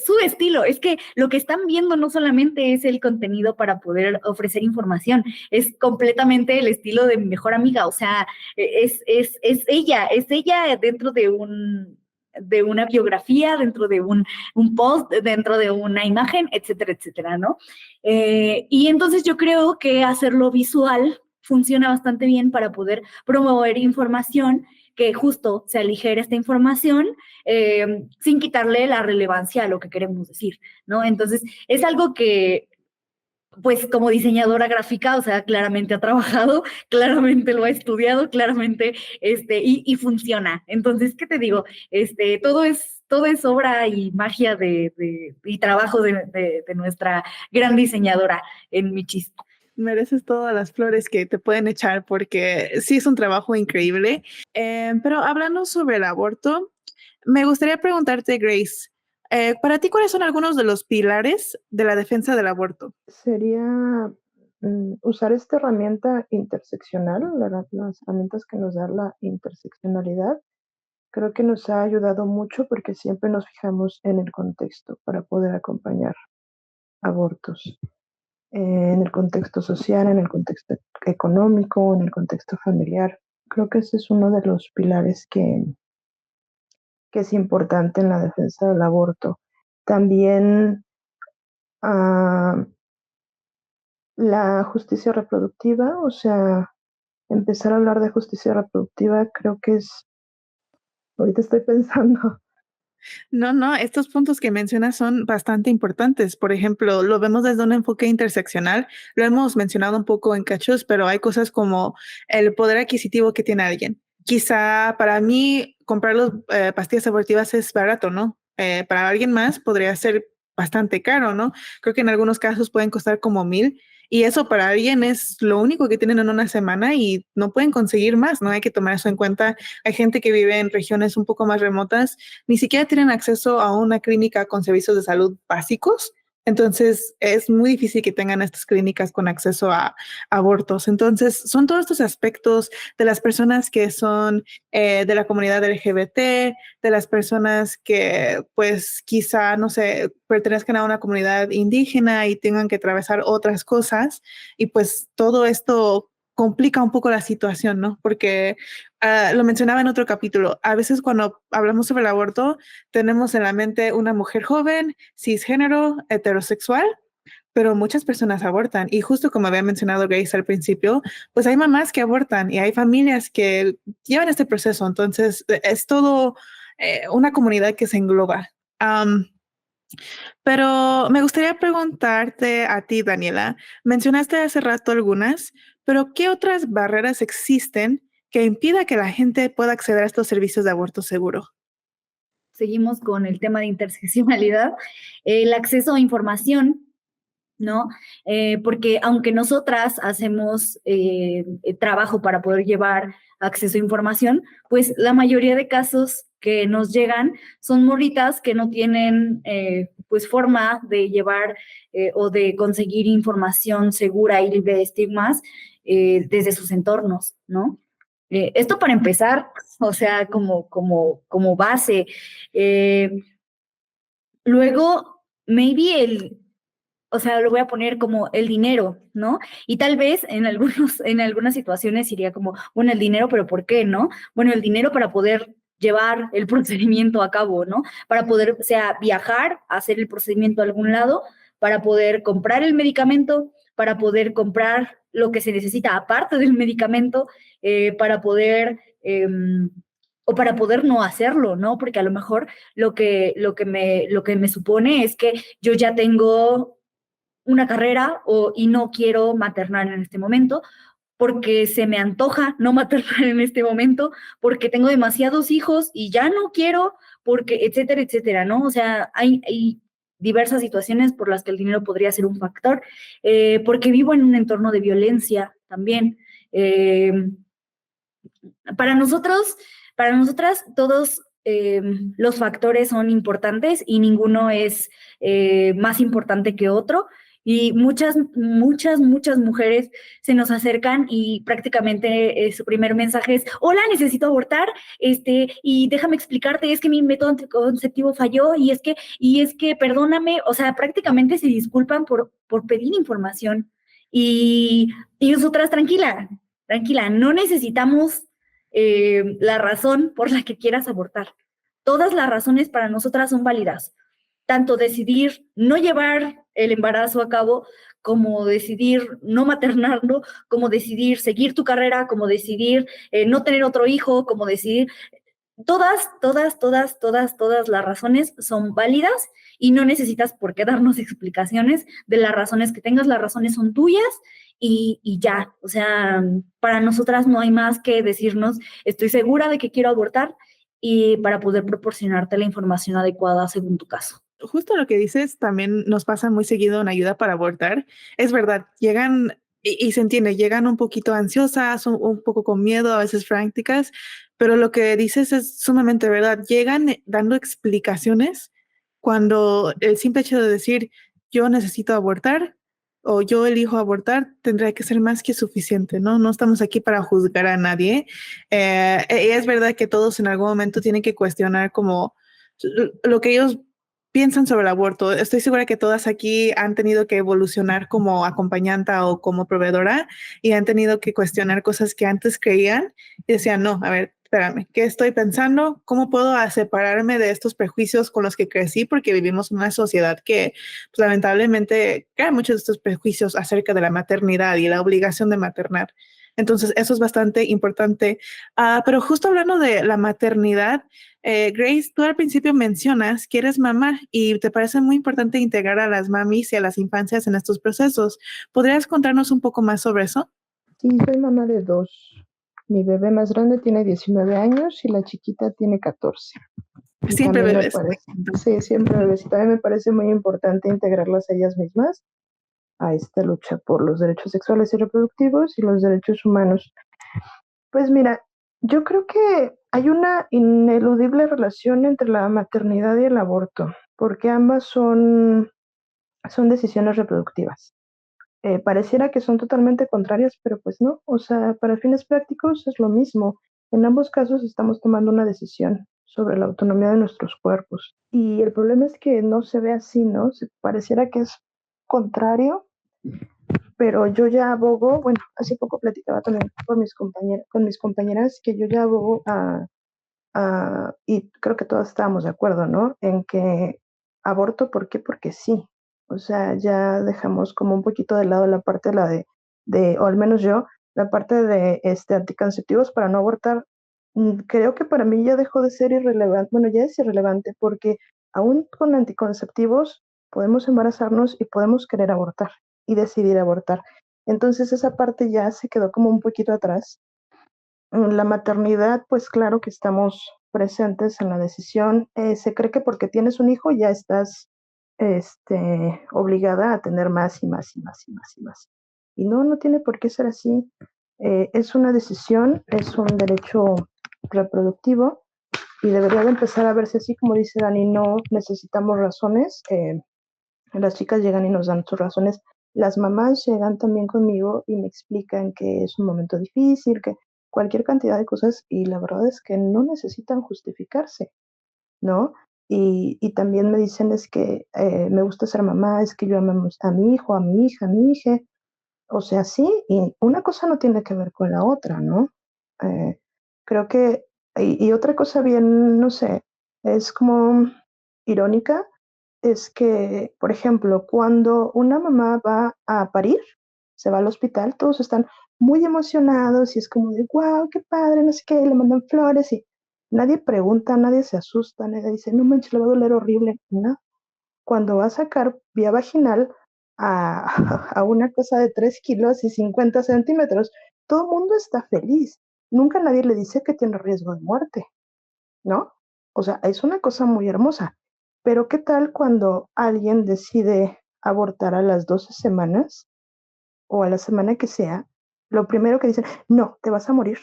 su estilo. Es que lo que están viendo no solamente es el contenido para poder ofrecer información, es completamente el estilo de mi mejor amiga. O sea, es ella dentro de una biografía, dentro de un post, dentro de una imagen, etcétera, etcétera, ¿no? Y entonces yo creo que hacerlo visual funciona bastante bien para poder promover información que justo se aligere esta información sin quitarle la relevancia a lo que queremos decir, ¿no? Entonces, es algo que pues como diseñadora gráfica, o sea, claramente ha trabajado, claramente lo ha estudiado, claramente, y funciona. Entonces, ¿qué te digo? Todo es obra y magia y trabajo de nuestra gran diseñadora en Michis. Mereces todas las flores que te pueden echar porque sí es un trabajo increíble. Pero hablando sobre el aborto, me gustaría preguntarte, Grace, para ti, ¿cuáles son algunos de los pilares de la defensa del aborto? Sería usar esta herramienta interseccional, las herramientas que nos da la interseccionalidad. Creo que nos ha ayudado mucho porque siempre nos fijamos en el contexto para poder acompañar abortos, en el contexto social, en el contexto económico, en el contexto familiar. Creo que ese es uno de los pilares que es importante en la defensa del aborto. También la justicia reproductiva, o sea, empezar a hablar de justicia reproductiva, creo que ahorita estoy pensando. No, estos puntos que mencionas son bastante importantes. Por ejemplo, lo vemos desde un enfoque interseccional. Lo hemos mencionado un poco en cachos, pero hay cosas como el poder adquisitivo que tiene alguien. Quizá para mí comprar las pastillas abortivas es barato, ¿no? Para alguien más podría ser bastante caro, ¿no? Creo que en algunos casos pueden costar como 1,000 y eso para alguien es lo único que tienen en una semana y no pueden conseguir más, ¿no? Hay que tomar eso en cuenta. Hay gente que vive en regiones un poco más remotas, ni siquiera tienen acceso a una clínica con servicios de salud básicos. Entonces, es muy difícil que tengan estas clínicas con acceso a abortos. Entonces, son todos estos aspectos de las personas que son de la comunidad LGBT, de las personas que, pues, quizá, no sé, pertenezcan a una comunidad indígena y tengan que atravesar otras cosas. Y pues todo esto complica un poco la situación, ¿no? Porque lo mencionaba en otro capítulo, a veces cuando hablamos sobre el aborto, tenemos en la mente una mujer joven, cisgénero, heterosexual, pero muchas personas abortan. Y justo como había mencionado Grace al principio, pues hay mamás que abortan y hay familias que llevan este proceso. Entonces, es todo una comunidad que se engloba. Um, pero me gustaría preguntarte a ti, Daniela, mencionaste hace rato algunas, pero ¿qué otras barreras existen que impida que la gente pueda acceder a estos servicios de aborto seguro? Seguimos con el tema de interseccionalidad, el acceso a información, ¿no? Porque aunque nosotras hacemos trabajo para poder llevar acceso a información, pues la mayoría de casos que nos llegan son morritas que no tienen pues forma de llevar o de conseguir información segura y libre de estigmas desde sus entornos, ¿no? Esto para empezar, o sea, como base. Luego, maybe o sea, lo voy a poner como el dinero, ¿no? Y tal vez en algunas situaciones iría como, bueno, el dinero, pero ¿por qué, no? Bueno, el dinero para poder llevar el procedimiento a cabo, ¿no? Para poder, o sea, viajar, hacer el procedimiento a algún lado, para poder comprar el medicamento, para poder comprar lo que se necesita aparte del medicamento, para poder, o para poder no hacerlo, ¿no? Porque a lo mejor lo que me supone es que yo ya tengo una carrera y no quiero maternar en este momento, porque se me antoja no maternar en este momento, porque tengo demasiados hijos y ya no quiero, porque etcétera, etcétera, ¿no? O sea, hay diversas situaciones por las que el dinero podría ser un factor, porque vivo en un entorno de violencia también. Para nosotros, para nosotras, todos los factores son importantes y ninguno es más importante que otro. Y muchas mujeres se nos acercan y prácticamente su primer mensaje es: hola, necesito abortar, y déjame explicarte, es que mi método anticonceptivo falló, y es que perdóname, o sea, prácticamente se disculpan por pedir información. Y nosotras, tranquila, no necesitamos la razón por la que quieras abortar. Todas las razones para nosotras son válidas, tanto decidir no llevar el embarazo a cabo, como decidir no maternarlo, como decidir seguir tu carrera, como decidir no tener otro hijo, como decidir. Todas las razones son válidas y no necesitas por qué darnos explicaciones de las razones que tengas. Las razones son tuyas y ya. O sea, para nosotras no hay más que decirnos: estoy segura de que quiero abortar, y para poder proporcionarte la información adecuada según tu caso. Justo lo que dices también nos pasa muy seguido en ayuda para abortar. Es verdad, llegan y se entiende, llegan un poquito ansiosas, un poco con miedo, a veces franticas, pero lo que dices es sumamente verdad. Llegan dando explicaciones cuando el simple hecho de decir yo necesito abortar o yo elijo abortar tendría que ser más que suficiente, ¿no? No estamos aquí para juzgar a nadie. Es verdad que todos en algún momento tienen que cuestionar como lo que ellos piensan sobre el aborto. Estoy segura que todas aquí han tenido que evolucionar como acompañanta o como proveedora y han tenido que cuestionar cosas que antes creían y decían: no, a ver, espérame, ¿qué estoy pensando? ¿Cómo puedo separarme de estos prejuicios con los que crecí? Porque vivimos en una sociedad que pues, lamentablemente crea muchos de estos prejuicios acerca de la maternidad y la obligación de maternar. Entonces, eso es bastante importante. Pero justo hablando de la maternidad, Grace, tú al principio mencionas que eres mamá y te parece muy importante integrar a las mamis y a las infancias en estos procesos. ¿Podrías contarnos un poco más sobre eso? Sí, soy mamá de dos. Mi bebé más grande tiene 19 años y la chiquita tiene 14. Y Siempre también bebés. sí, siempre bebés. Y también me parece muy importante integrarlas a ellas mismas a esta lucha por los derechos sexuales y reproductivos y los derechos humanos. Pues mira, yo creo que hay una ineludible relación entre la maternidad y el aborto, porque ambas son decisiones reproductivas. Pareciera que son totalmente contrarias, pero pues no. O sea, para fines prácticos es lo mismo. En ambos casos estamos tomando una decisión sobre la autonomía de nuestros cuerpos. Y el problema es que no se ve así, ¿no? Pareciera que es contrario, pero yo ya abogo, bueno, hace poco platicaba también con mis compañeras que yo ya abogo y creo que todas estábamos de acuerdo, ¿no? En que aborto, ¿por qué? Porque sí. O sea, ya dejamos como un poquito de lado la parte de o al menos yo, la parte de anticonceptivos para no abortar. Creo que para mí ya dejó de ser irrelevante, bueno, ya es irrelevante porque aún con anticonceptivos podemos embarazarnos y podemos querer abortar y decidir abortar. Entonces esa parte ya se quedó como un poquito atrás. La maternidad, pues claro que estamos presentes en la decisión. Se cree que porque tienes un hijo ya estás obligada a tener más y más y más y más y más. Y no, no tiene por qué ser así. Es una decisión, es un derecho reproductivo y debería de empezar a verse así, como dice Dani, no necesitamos razones. Las chicas llegan y nos dan sus razones. Las mamás llegan también conmigo y me explican que es un momento difícil, que cualquier cantidad de cosas, y la verdad es que no necesitan justificarse, ¿no? Y también me dicen es que me gusta ser mamá, es que yo amo a mi hijo, a mi hija, a mi hija. O sea, sí, y una cosa no tiene que ver con la otra, ¿no? Eh, creo que, y otra cosa bien, no sé, es como irónica, es que, por ejemplo, cuando una mamá va a parir, se va al hospital, todos están muy emocionados y es como de, wow, qué padre, no sé qué, le mandan flores y nadie pregunta, nadie se asusta, nadie dice, no manches, le va a doler horrible, no. Cuando va a sacar vía vaginal a, a una cosa de 3 kilos y 50 centímetros, todo el mundo está feliz. Nunca nadie le dice que tiene riesgo de muerte, ¿no? O sea, es una cosa muy hermosa. Pero ¿qué tal cuando alguien decide abortar a las 12 semanas o a la semana que sea? Lo primero que dicen, no, te vas a morir.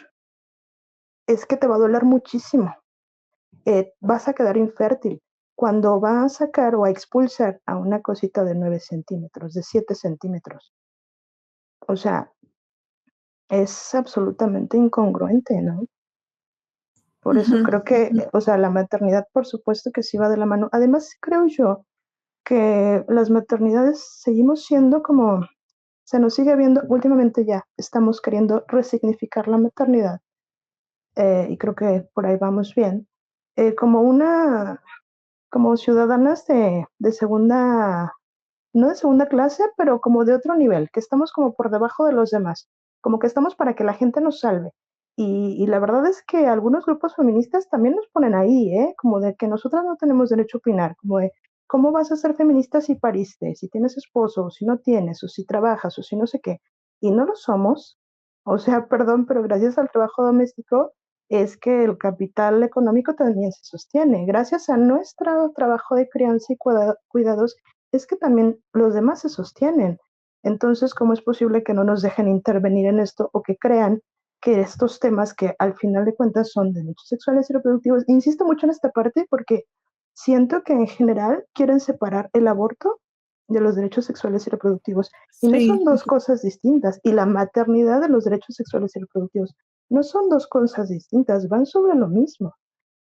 Es que te va a doler muchísimo. Vas a quedar infértil. Cuando va a sacar o a expulsar a una cosita de 9 centímetros, de 7 centímetros. O sea, es absolutamente incongruente, ¿no? Por eso Ujú, creo que, ujú. o sea, la maternidad, por supuesto que sí va de la mano. Además, creo yo que las maternidades seguimos siendo como, se nos sigue viendo, últimamente ya estamos queriendo resignificar la maternidad, y creo que por ahí vamos bien, como una, como ciudadanas de segunda, no de segunda clase, pero como de otro nivel, que estamos como por debajo de los demás, como que estamos para que la gente nos salve. Y la verdad es que algunos grupos feministas también nos ponen ahí, ¿eh? Como de que nosotras no tenemos derecho a opinar, como de, ¿cómo vas a ser feminista si pariste, si tienes esposo, o si no tienes, o si trabajas, o si no sé qué? Y no lo somos. O sea, perdón, pero gracias al trabajo doméstico es que el capital económico también se sostiene. Gracias a nuestro trabajo de crianza y cuidados es que también los demás se sostienen. Entonces, ¿cómo es posible que no nos dejen intervenir en esto o que crean que estos temas que al final de cuentas son derechos sexuales y reproductivos? Insisto mucho en esta parte porque siento que en general quieren separar el aborto de los derechos sexuales y reproductivos y no son Sí, dos cosas distintas, y la maternidad de los derechos sexuales y reproductivos no son dos cosas distintas, van sobre lo mismo.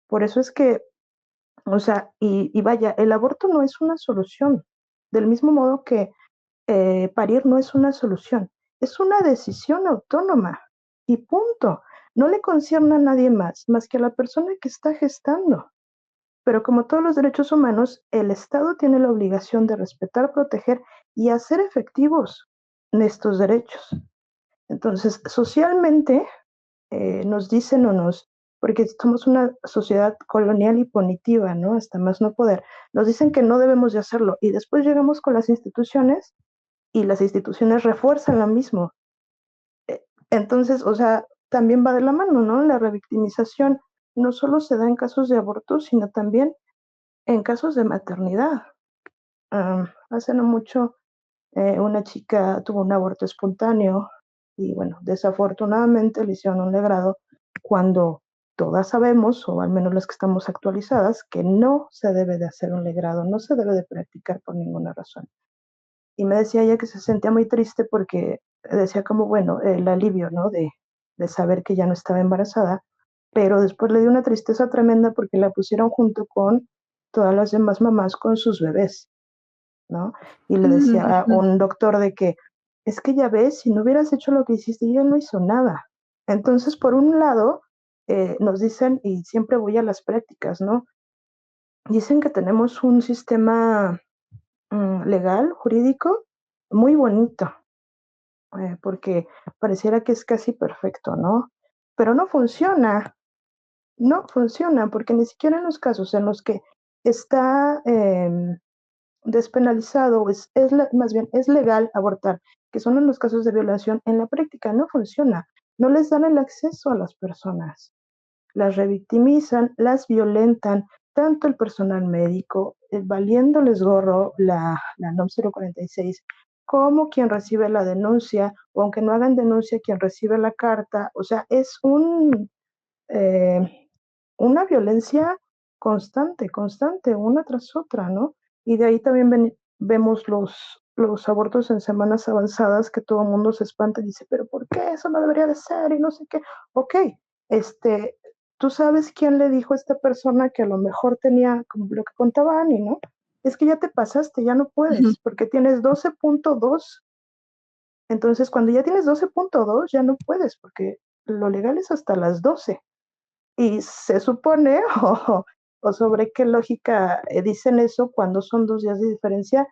Por eso es que, o sea, y vaya, el aborto no es una solución, del mismo modo que parir no es una solución, es una decisión autónoma y punto. No le concierne a nadie más que a la persona que está gestando. Pero como todos los derechos humanos, el Estado tiene la obligación de respetar, proteger y hacer efectivos estos derechos. Entonces, socialmente nos dicen o nos, porque somos una sociedad colonial y punitiva, ¿no? Hasta más no poder, nos dicen que no debemos de hacerlo y después llegamos con las instituciones y las instituciones refuerzan lo mismo. Entonces, o sea, también va de la mano, ¿no? La revictimización no solo se da en casos de aborto, sino también en casos de maternidad. Hace no mucho una chica tuvo un aborto espontáneo y bueno, desafortunadamente le hicieron un legrado cuando todas sabemos, o al menos las que estamos actualizadas, que no se debe de hacer un legrado, no se debe de practicar por ninguna razón. Y me decía ella que se sentía muy triste porque decía como, bueno, el alivio, ¿no? De saber que ya no estaba embarazada, pero después le dio una tristeza tremenda porque la pusieron junto con todas las demás mamás con sus bebés, ¿no? Y le decía a ujú. un doctor de que, es que ya ves, si no hubieras hecho lo que hiciste, ella no hizo nada. Entonces, por un lado, nos dicen, y siempre voy a las prácticas, ¿no? Dicen que tenemos un sistema legal, jurídico, muy bonito, porque pareciera que es casi perfecto, ¿no? Pero no funciona, porque ni siquiera en los casos en los que está despenalizado, más bien es legal abortar, que son en los casos de violación, en la práctica no funciona. No les dan el acceso a las personas, las revictimizan, las violentan, tanto el personal médico, valiéndoles gorro la NOM 046, como quien recibe la denuncia, o aunque no hagan denuncia, quien recibe la carta. O sea, es un, eh, una violencia constante, una tras otra, ¿no? Y de ahí también vemos los abortos en semanas avanzadas que todo el mundo se espanta y dice, pero ¿por qué? Eso no debería de ser y no sé qué. Ok, tú sabes quién le dijo a esta persona que a lo mejor tenía, como lo que contaba Ani, ¿no? Es que ya te pasaste, ya no puedes, porque tienes 12.2. Entonces, cuando ya tienes 12.2, ya no puedes, porque lo legal es hasta las 12. Y se supone, o sobre qué lógica dicen eso cuando son 2 días de diferencia,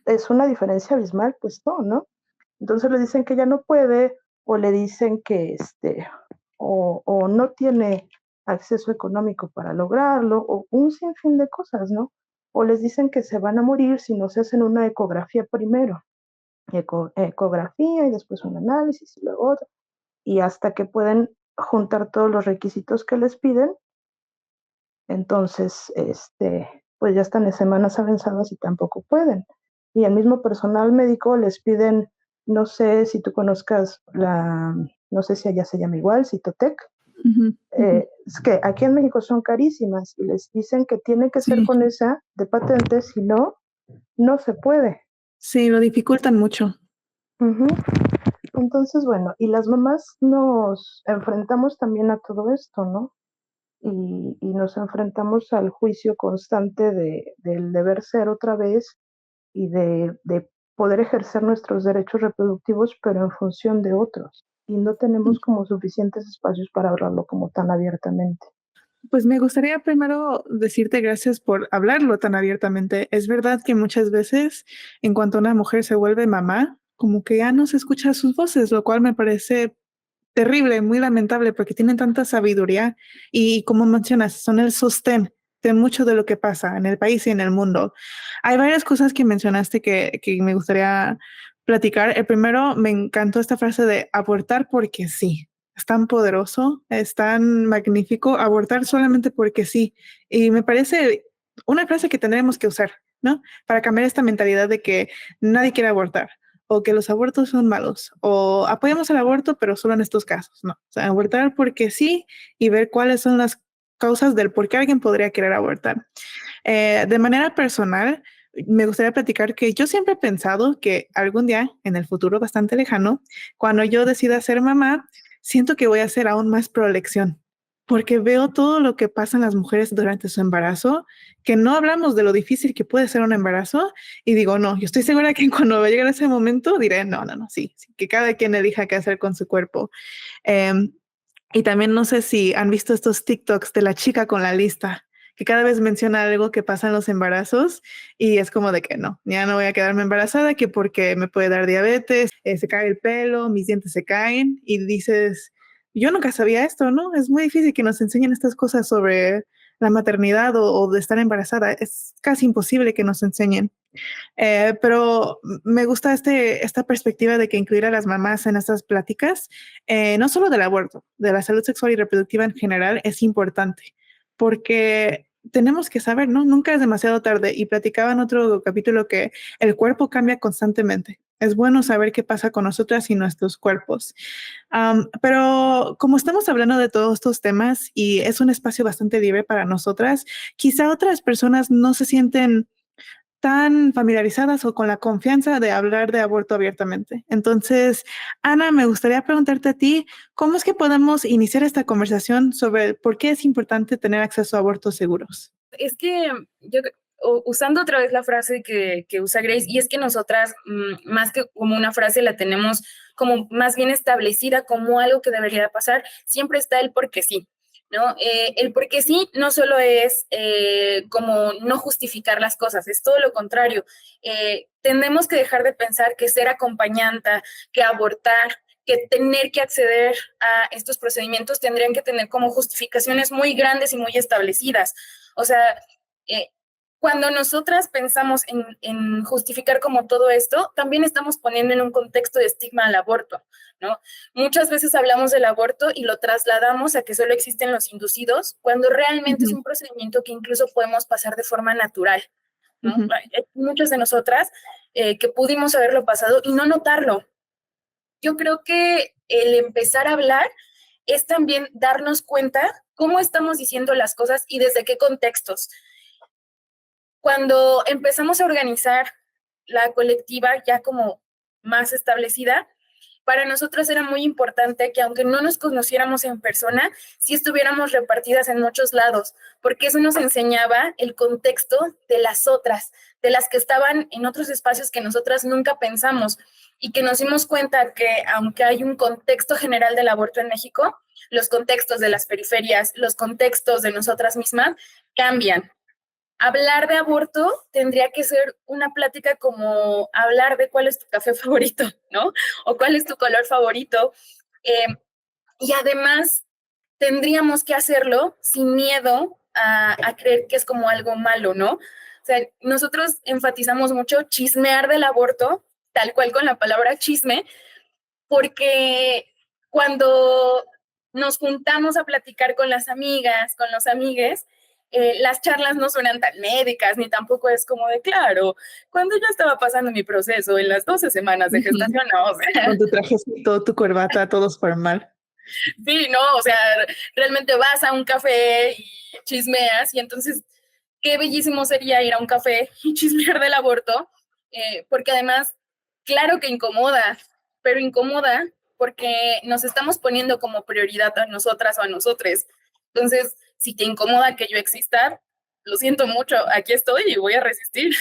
es una diferencia abismal, pues no. Entonces le dicen que ya no puede, o le dicen que o no tiene acceso económico para lograrlo, o un sinfín de cosas, ¿no? O les dicen que se van a morir si no se hacen una ecografía primero. Ecografía y después un análisis y luego otro. Y hasta que pueden juntar todos los requisitos que les piden, entonces, pues ya están en semanas avanzadas y tampoco pueden. Y al mismo personal médico les piden, no sé si tú conozcas no sé si allá se llama igual, Citotec. Es que aquí en México son carísimas y les dicen que tiene que ser con esa de patente, si no, no se puede. Sí, lo dificultan mucho. Entonces, bueno, y las mamás nos enfrentamos también a todo esto, ¿no? Y nos enfrentamos al juicio constante del deber ser otra vez y de poder ejercer nuestros derechos reproductivos, pero en función de otros. Y no tenemos como suficientes espacios para hablarlo como tan abiertamente. Pues me gustaría primero decirte gracias por hablarlo tan abiertamente. Es verdad que muchas veces, en cuanto una mujer se vuelve mamá, como que ya no se escucha sus voces, lo cual me parece terrible, muy lamentable, porque tienen tanta sabiduría y, como mencionas, son el sostén de mucho de lo que pasa en el país y en el mundo. Hay varias cosas que mencionaste que me gustaría platicar. El primero, me encantó esta frase de abortar porque sí. Es tan poderoso, es tan magnífico, abortar solamente porque sí. Y me parece una frase que tendremos que usar, ¿no? Para cambiar esta mentalidad de que nadie quiere abortar, o que los abortos son malos, o apoyamos el aborto, pero solo en estos casos, ¿no? O sea, abortar porque sí y ver cuáles son las causas del por qué alguien podría querer abortar. De manera personal, me gustaría platicar que yo siempre he pensado que algún día, en el futuro bastante lejano, cuando yo decida ser mamá, siento que voy a hacer aún más proelección, porque veo todo lo que pasan las mujeres durante su embarazo, que no hablamos de lo difícil que puede ser un embarazo, y digo, no, yo estoy segura que cuando va a llegar ese momento diré, no, sí, que cada quien elija qué hacer con su cuerpo. Em, y también no sé si han visto estos TikToks de la chica con la lista, que cada vez menciona algo que pasa en los embarazos y es como de que no, ya no voy a quedarme embarazada, que porque me puede dar diabetes, se cae el pelo, mis dientes se caen y dices, yo nunca sabía esto, ¿no? Es muy difícil que nos enseñen estas cosas sobre la maternidad o de estar embarazada. Es casi imposible que nos enseñen. Pero me gusta esta perspectiva de que incluir a las mamás en estas pláticas, no solo del aborto, de la salud sexual y reproductiva en general, es importante, porque tenemos que saber, ¿no? Nunca es demasiado tarde. Y platicaba en otro capítulo que el cuerpo cambia constantemente. Es bueno saber qué pasa con nosotras y nuestros cuerpos. Pero como estamos hablando de todos estos temas y es un espacio bastante libre para nosotras, quizá otras personas no se sienten tan familiarizadas o con la confianza de hablar de aborto abiertamente. Entonces, Ana, me gustaría preguntarte a ti, ¿cómo es que podemos iniciar esta conversación sobre por qué es importante tener acceso a abortos seguros? Es que yo, usando otra vez la frase que usa Grace, y es que nosotras, más que como una frase, la tenemos como más bien establecida como algo que debería pasar, siempre está el porque sí, ¿no? El porque sí no solo es como no justificar las cosas, es todo lo contrario. Tenemos que dejar de pensar que ser acompañanta, que abortar, que tener que acceder a estos procedimientos tendrían que tener como justificaciones muy grandes y muy establecidas. O sea, cuando nosotras pensamos en justificar como todo esto, también estamos poniendo en un contexto de estigma al aborto, ¿no? Muchas veces hablamos del aborto y lo trasladamos a que solo existen los inducidos, cuando realmente es un procedimiento que incluso podemos pasar de forma natural, ¿no? Hay muchas de nosotras que pudimos haberlo pasado y no notarlo. Yo creo que el empezar a hablar es también darnos cuenta cómo estamos diciendo las cosas y desde qué contextos. Cuando empezamos a organizar la colectiva ya como más establecida, para nosotros era muy importante que aunque no nos conociéramos en persona, sí estuviéramos repartidas en muchos lados, porque eso nos enseñaba el contexto de las otras, de las que estaban en otros espacios que nosotras nunca pensamos y que nos dimos cuenta que aunque hay un contexto general del aborto en México, los contextos de las periferias, los contextos de nosotras mismas cambian. Hablar de aborto tendría que ser una plática como hablar de cuál es tu café favorito, ¿no? O cuál es tu color favorito. Y además tendríamos que hacerlo sin miedo a creer que es como algo malo, ¿no? O sea, nosotros enfatizamos mucho chismear del aborto, tal cual con la palabra chisme, porque cuando nos juntamos a platicar con las amigas, con los amigues, las charlas no suenan tan médicas, ni tampoco es como de, claro, cuando yo estaba pasando mi proceso en las 12 semanas de gestación, no, o sea, Con tu trajecito, tu corbata, todo formal. sí, no, o sea, realmente vas a un café y chismeas, y entonces qué bellísimo sería ir a un café y chismear del aborto, porque además, claro que incomoda, pero incomoda porque nos estamos poniendo como prioridad a nosotras o a nosotres. Entonces, si te incomoda que yo exista, lo siento mucho, aquí estoy y voy a resistir.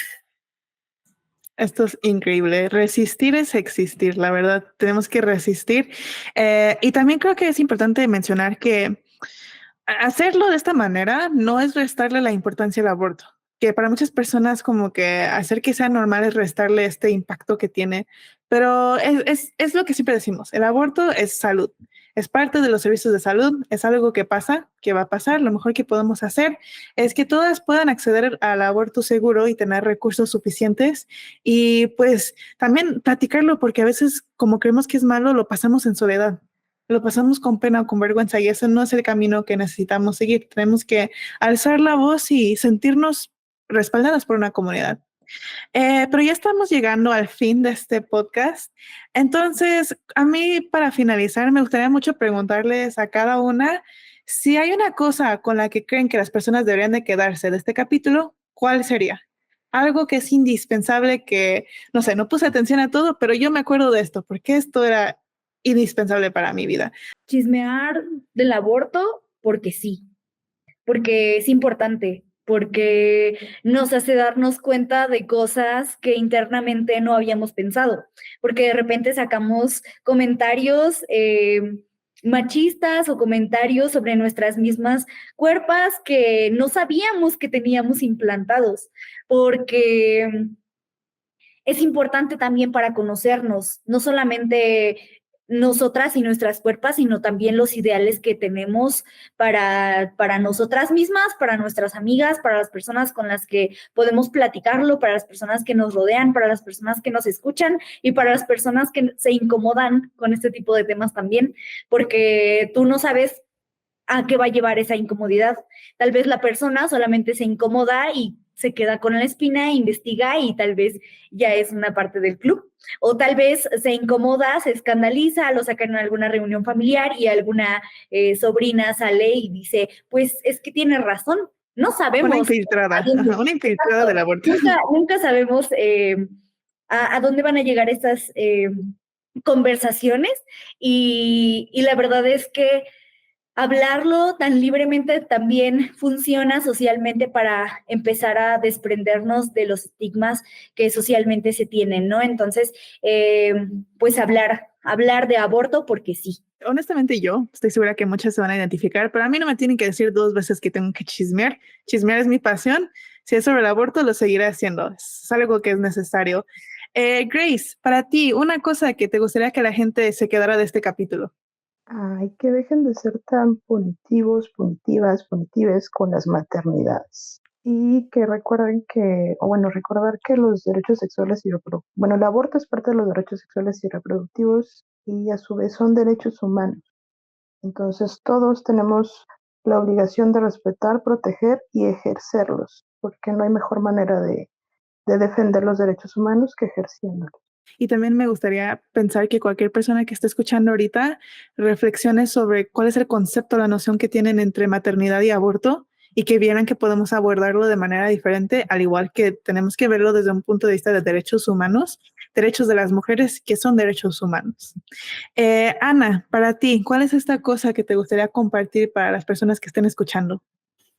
Esto es increíble. Resistir es existir, la verdad. Tenemos que resistir. Y también creo que es importante mencionar que hacerlo de esta manera no es restarle la importancia al aborto, que para muchas personas como que hacer que sea normal es restarle este impacto que tiene, pero es lo que siempre decimos, el aborto es salud, es parte de los servicios de salud, es algo que pasa, que va a pasar, lo mejor que podemos hacer es que todas puedan acceder al aborto seguro y tener recursos suficientes y pues también platicarlo porque a veces como creemos que es malo lo pasamos en soledad. Lo pasamos con pena o con vergüenza y ese no es el camino que necesitamos seguir. Tenemos que alzar la voz y sentirnos respaldadas por una comunidad. Pero ya estamos llegando al fin de este podcast. Entonces, a mí para finalizar, me gustaría mucho preguntarles a cada una si hay una cosa con la que creen que las personas deberían de quedarse de este capítulo, ¿cuál sería? Algo que es indispensable que, no sé, no puse atención a todo, pero yo me acuerdo de esto, porque esto era indispensable para mi vida. Chismear del aborto porque sí, porque es importante, porque nos hace darnos cuenta de cosas que internamente no habíamos pensado, porque de repente sacamos comentarios machistas o comentarios sobre nuestras mismas cuerpas que no sabíamos que teníamos implantados, porque es importante también para conocernos, no solamente nosotras y nuestras cuerpos, sino también los ideales que tenemos para nosotras mismas, para nuestras amigas, para las personas con las que podemos platicarlo, para las personas que nos rodean, para las personas que nos escuchan y para las personas que se incomodan con este tipo de temas también, porque tú no sabes a qué va a llevar esa incomodidad. Tal vez la persona solamente se incomoda y se queda con la espina, investiga y tal vez ya es una parte del club. O tal vez se incomoda, se escandaliza, lo sacan en alguna reunión familiar y alguna sobrina sale y dice, pues es que tiene razón. No sabemos. Una infiltrada del aborto. Nunca sabemos a dónde van a llegar estas conversaciones y la verdad es que hablarlo tan libremente también funciona socialmente para empezar a desprendernos de los estigmas que socialmente se tienen, ¿no? Entonces, pues hablar de aborto porque sí. Honestamente yo estoy segura que muchas se van a identificar, pero a mí no me tienen que decir dos veces que tengo que chismear. Chismear es mi pasión. Si es sobre el aborto, lo seguiré haciendo. Es algo que es necesario. Grace, para ti, una cosa que te gustaría que la gente se quedara de este capítulo. Ay, que dejen de ser tan punitivos, punitives con las maternidades. Y que recuerden recordar que los derechos sexuales y reproductivos, bueno, el aborto es parte de los derechos sexuales y reproductivos y a su vez son derechos humanos. Entonces todos tenemos la obligación de respetar, proteger y ejercerlos, porque no hay mejor manera de defender los derechos humanos que ejerciéndolos. Y también me gustaría pensar que cualquier persona que esté escuchando ahorita reflexione sobre cuál es el concepto, la noción que tienen entre maternidad y aborto y que vieran que podemos abordarlo de manera diferente, al igual que tenemos que verlo desde un punto de vista de derechos humanos, derechos de las mujeres que son derechos humanos. Ana, para ti, ¿cuál es esta cosa que te gustaría compartir para las personas que estén escuchando?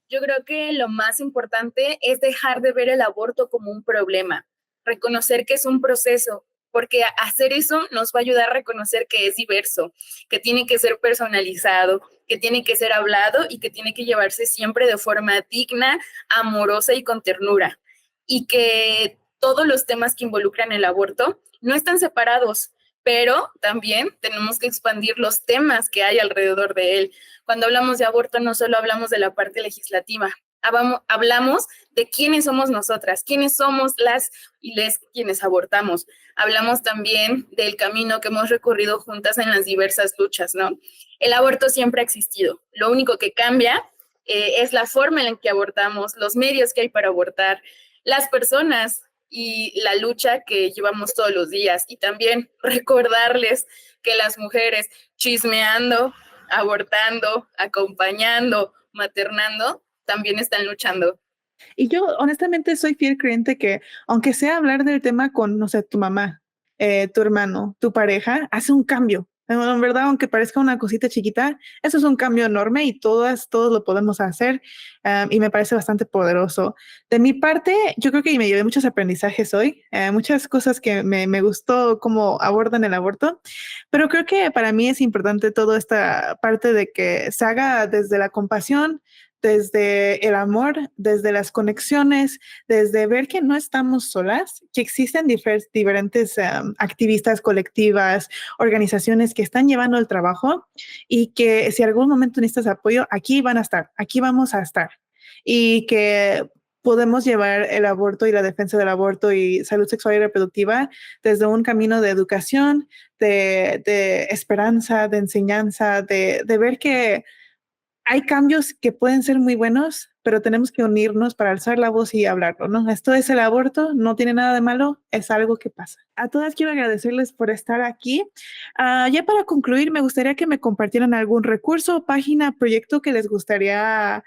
Yo creo que lo más importante es dejar de ver el aborto como un problema, reconocer que es un proceso, porque hacer eso nos va a ayudar a reconocer que es diverso, que tiene que ser personalizado, que tiene que ser hablado y que tiene que llevarse siempre de forma digna, amorosa y con ternura. Y que todos los temas que involucran el aborto no están separados, pero también tenemos que expandir los temas que hay alrededor de él. Cuando hablamos de aborto no solo hablamos de la parte legislativa, hablamos de quiénes somos nosotras, quiénes somos las y les quienes abortamos. Hablamos también del camino que hemos recorrido juntas en las diversas luchas, ¿no? El aborto siempre ha existido. Lo único que cambia es la forma en la que abortamos, los medios que hay para abortar, las personas y la lucha que llevamos todos los días. Y también recordarles que las mujeres chismeando, abortando, acompañando, maternando, también están luchando. Y yo honestamente soy fiel creyente que aunque sea hablar del tema con, no sé, tu mamá, tu hermano, tu pareja, hace un cambio. En verdad, aunque parezca una cosita chiquita, eso es un cambio enorme y todos lo podemos hacer y me parece bastante poderoso. De mi parte, yo creo que me llevé muchos aprendizajes hoy, muchas cosas que me gustó cómo abordan el aborto, pero creo que para mí es importante toda esta parte de que se haga desde la compasión, desde el amor, desde las conexiones, desde ver que no estamos solas, que existen diferentes activistas colectivas, organizaciones que están llevando el trabajo y que si algún momento necesitas apoyo, aquí van a estar, aquí vamos a estar. Y que podemos llevar el aborto y la defensa del aborto y salud sexual y reproductiva desde un camino de educación, de esperanza, de enseñanza, de ver que hay cambios que pueden ser muy buenos, pero tenemos que unirnos para alzar la voz y hablarlo, ¿no? Esto es el aborto, no tiene nada de malo, es algo que pasa. A todas quiero agradecerles por estar aquí. Ya para concluir, me gustaría que me compartieran algún recurso, página, proyecto que les gustaría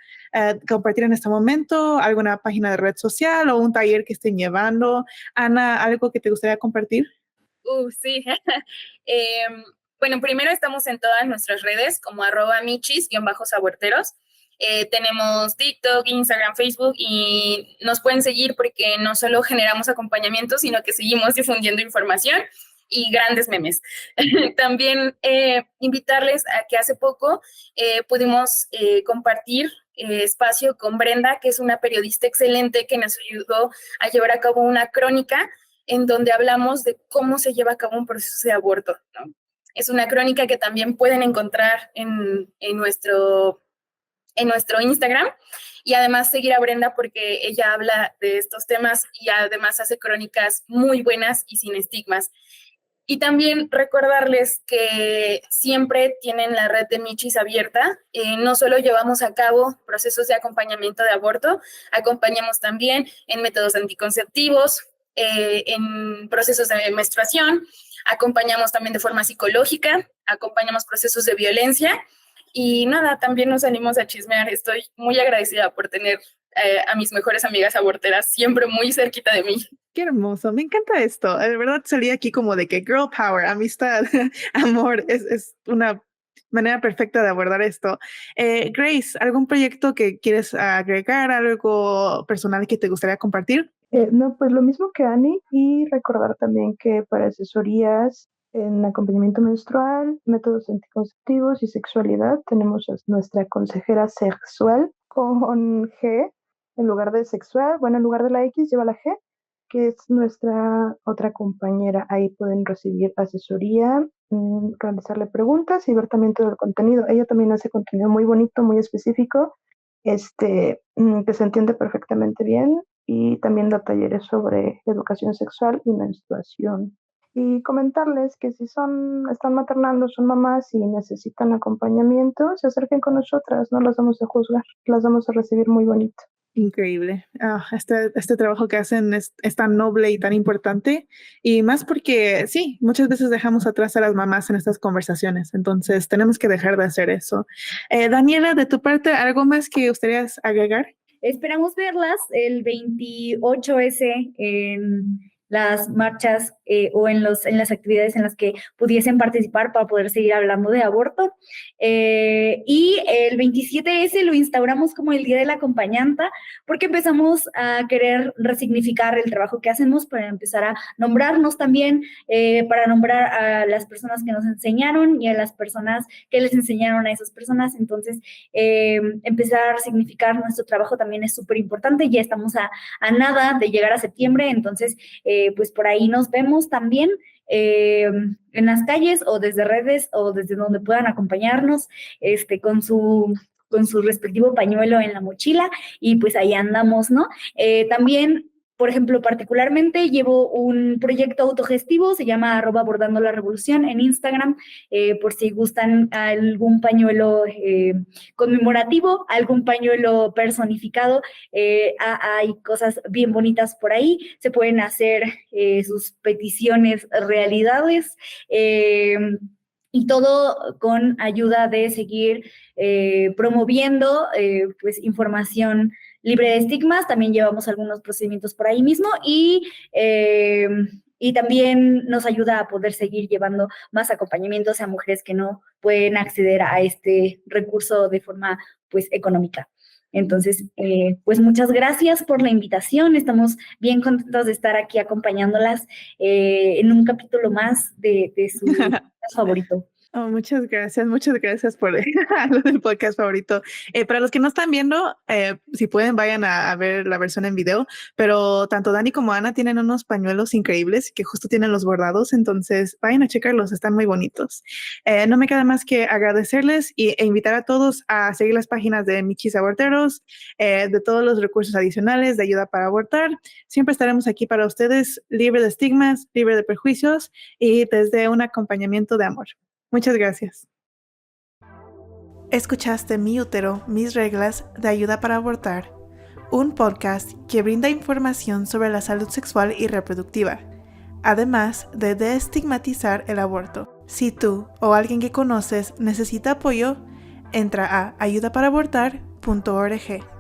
compartir en este momento, alguna página de red social o un taller que estén llevando. Ana, ¿algo que te gustaría compartir? Sí. Bueno, primero estamos en todas nuestras redes como @michis_aborteros. Tenemos TikTok, Instagram, Facebook y nos pueden seguir porque no solo generamos acompañamiento, sino que seguimos difundiendo información y grandes memes. También invitarles a que hace poco pudimos compartir espacio con Brenda, que es una periodista excelente que nos ayudó a llevar a cabo una crónica en donde hablamos de cómo se lleva a cabo un proceso de aborto, ¿no? Es una crónica que también pueden encontrar en nuestro Instagram y además seguir a Brenda porque ella habla de estos temas y además hace crónicas muy buenas y sin estigmas. Y también recordarles que siempre tienen la red de Michis abierta. No solo llevamos a cabo procesos de acompañamiento de aborto, acompañamos también en métodos anticonceptivos, en procesos de menstruación, acompañamos también de forma psicológica, acompañamos procesos de violencia y nada, también nos animamos a chismear. Estoy muy agradecida por tener a mis mejores amigas aborteras siempre muy cerquita de mí. Qué hermoso, me encanta esto. De verdad salí aquí como de que girl power, amistad, amor, es una manera perfecta de abordar esto. Grace, ¿algún proyecto que quieres agregar, algo personal que te gustaría compartir? No, pues lo mismo que Ani y recordar también que para asesorías en acompañamiento menstrual, métodos anticonceptivos y sexualidad tenemos a nuestra consejera sexual con G en lugar de sexual, bueno, en lugar de la X lleva la G, que es nuestra otra compañera. Ahí pueden recibir asesoría, realizarle preguntas y ver también todo el contenido. Ella también hace contenido muy bonito, muy específico, que se entiende perfectamente bien y también da talleres sobre educación sexual y menstruación. Y comentarles que si están maternando, son mamás y necesitan acompañamiento, se acerquen con nosotras, no las vamos a juzgar, las vamos a recibir muy bonito. Increíble. Este trabajo que hacen es tan noble y tan importante, y más porque sí, muchas veces dejamos atrás a las mamás en estas conversaciones, entonces tenemos que dejar de hacer eso. Daniela, de tu parte, ¿algo más que gustarías agregar? Esperamos verlas el 28S en las marchas o en las actividades en las que pudiesen participar para poder seguir hablando de aborto. Y el 27S lo instauramos como el Día de la Acompañanta, porque empezamos a querer resignificar el trabajo que hacemos para empezar a nombrarnos también, para nombrar a las personas que nos enseñaron y a las personas que les enseñaron a esas personas. Entonces, empezar a significar nuestro trabajo también es súper importante. Ya estamos a nada de llegar a septiembre, entonces pues por ahí nos vemos también en las calles o desde redes o desde donde puedan acompañarnos con su respectivo pañuelo en la mochila, y pues ahí andamos, ¿no? También, por ejemplo, particularmente llevo un proyecto autogestivo, se llama @abordando-la-revolución en Instagram, por si gustan algún pañuelo conmemorativo, algún pañuelo personificado. Hay cosas bien bonitas por ahí, se pueden hacer sus peticiones realidades, y todo con ayuda de seguir promoviendo pues información libre de estigmas. También llevamos algunos procedimientos por ahí mismo, y también nos ayuda a poder seguir llevando más acompañamientos a mujeres que no pueden acceder a este recurso de forma pues económica. Entonces, pues muchas gracias por la invitación. Estamos bien contentos de estar aquí acompañándolas en un capítulo más de su favorito. Oh, muchas gracias por lo del podcast favorito. Para los que no están viendo, si pueden, vayan a ver la versión en video, pero tanto Dani como Ana tienen unos pañuelos increíbles que justo tienen los bordados, entonces vayan a checarlos, están muy bonitos. No me queda más que agradecerles e invitar a todos a seguir las páginas de Michis Aborteros, de todos los recursos adicionales de ayuda para abortar. Siempre estaremos aquí para ustedes, libre de estigmas, libre de prejuicios y desde un acompañamiento de amor. Muchas gracias. Escuchaste Mi Útero, Mis Reglas de Ayuda para Abortar, un podcast que brinda información sobre la salud sexual y reproductiva, además de desestigmatizar el aborto. Si tú o alguien que conoces necesita apoyo, entra a ayudaparabortar.org.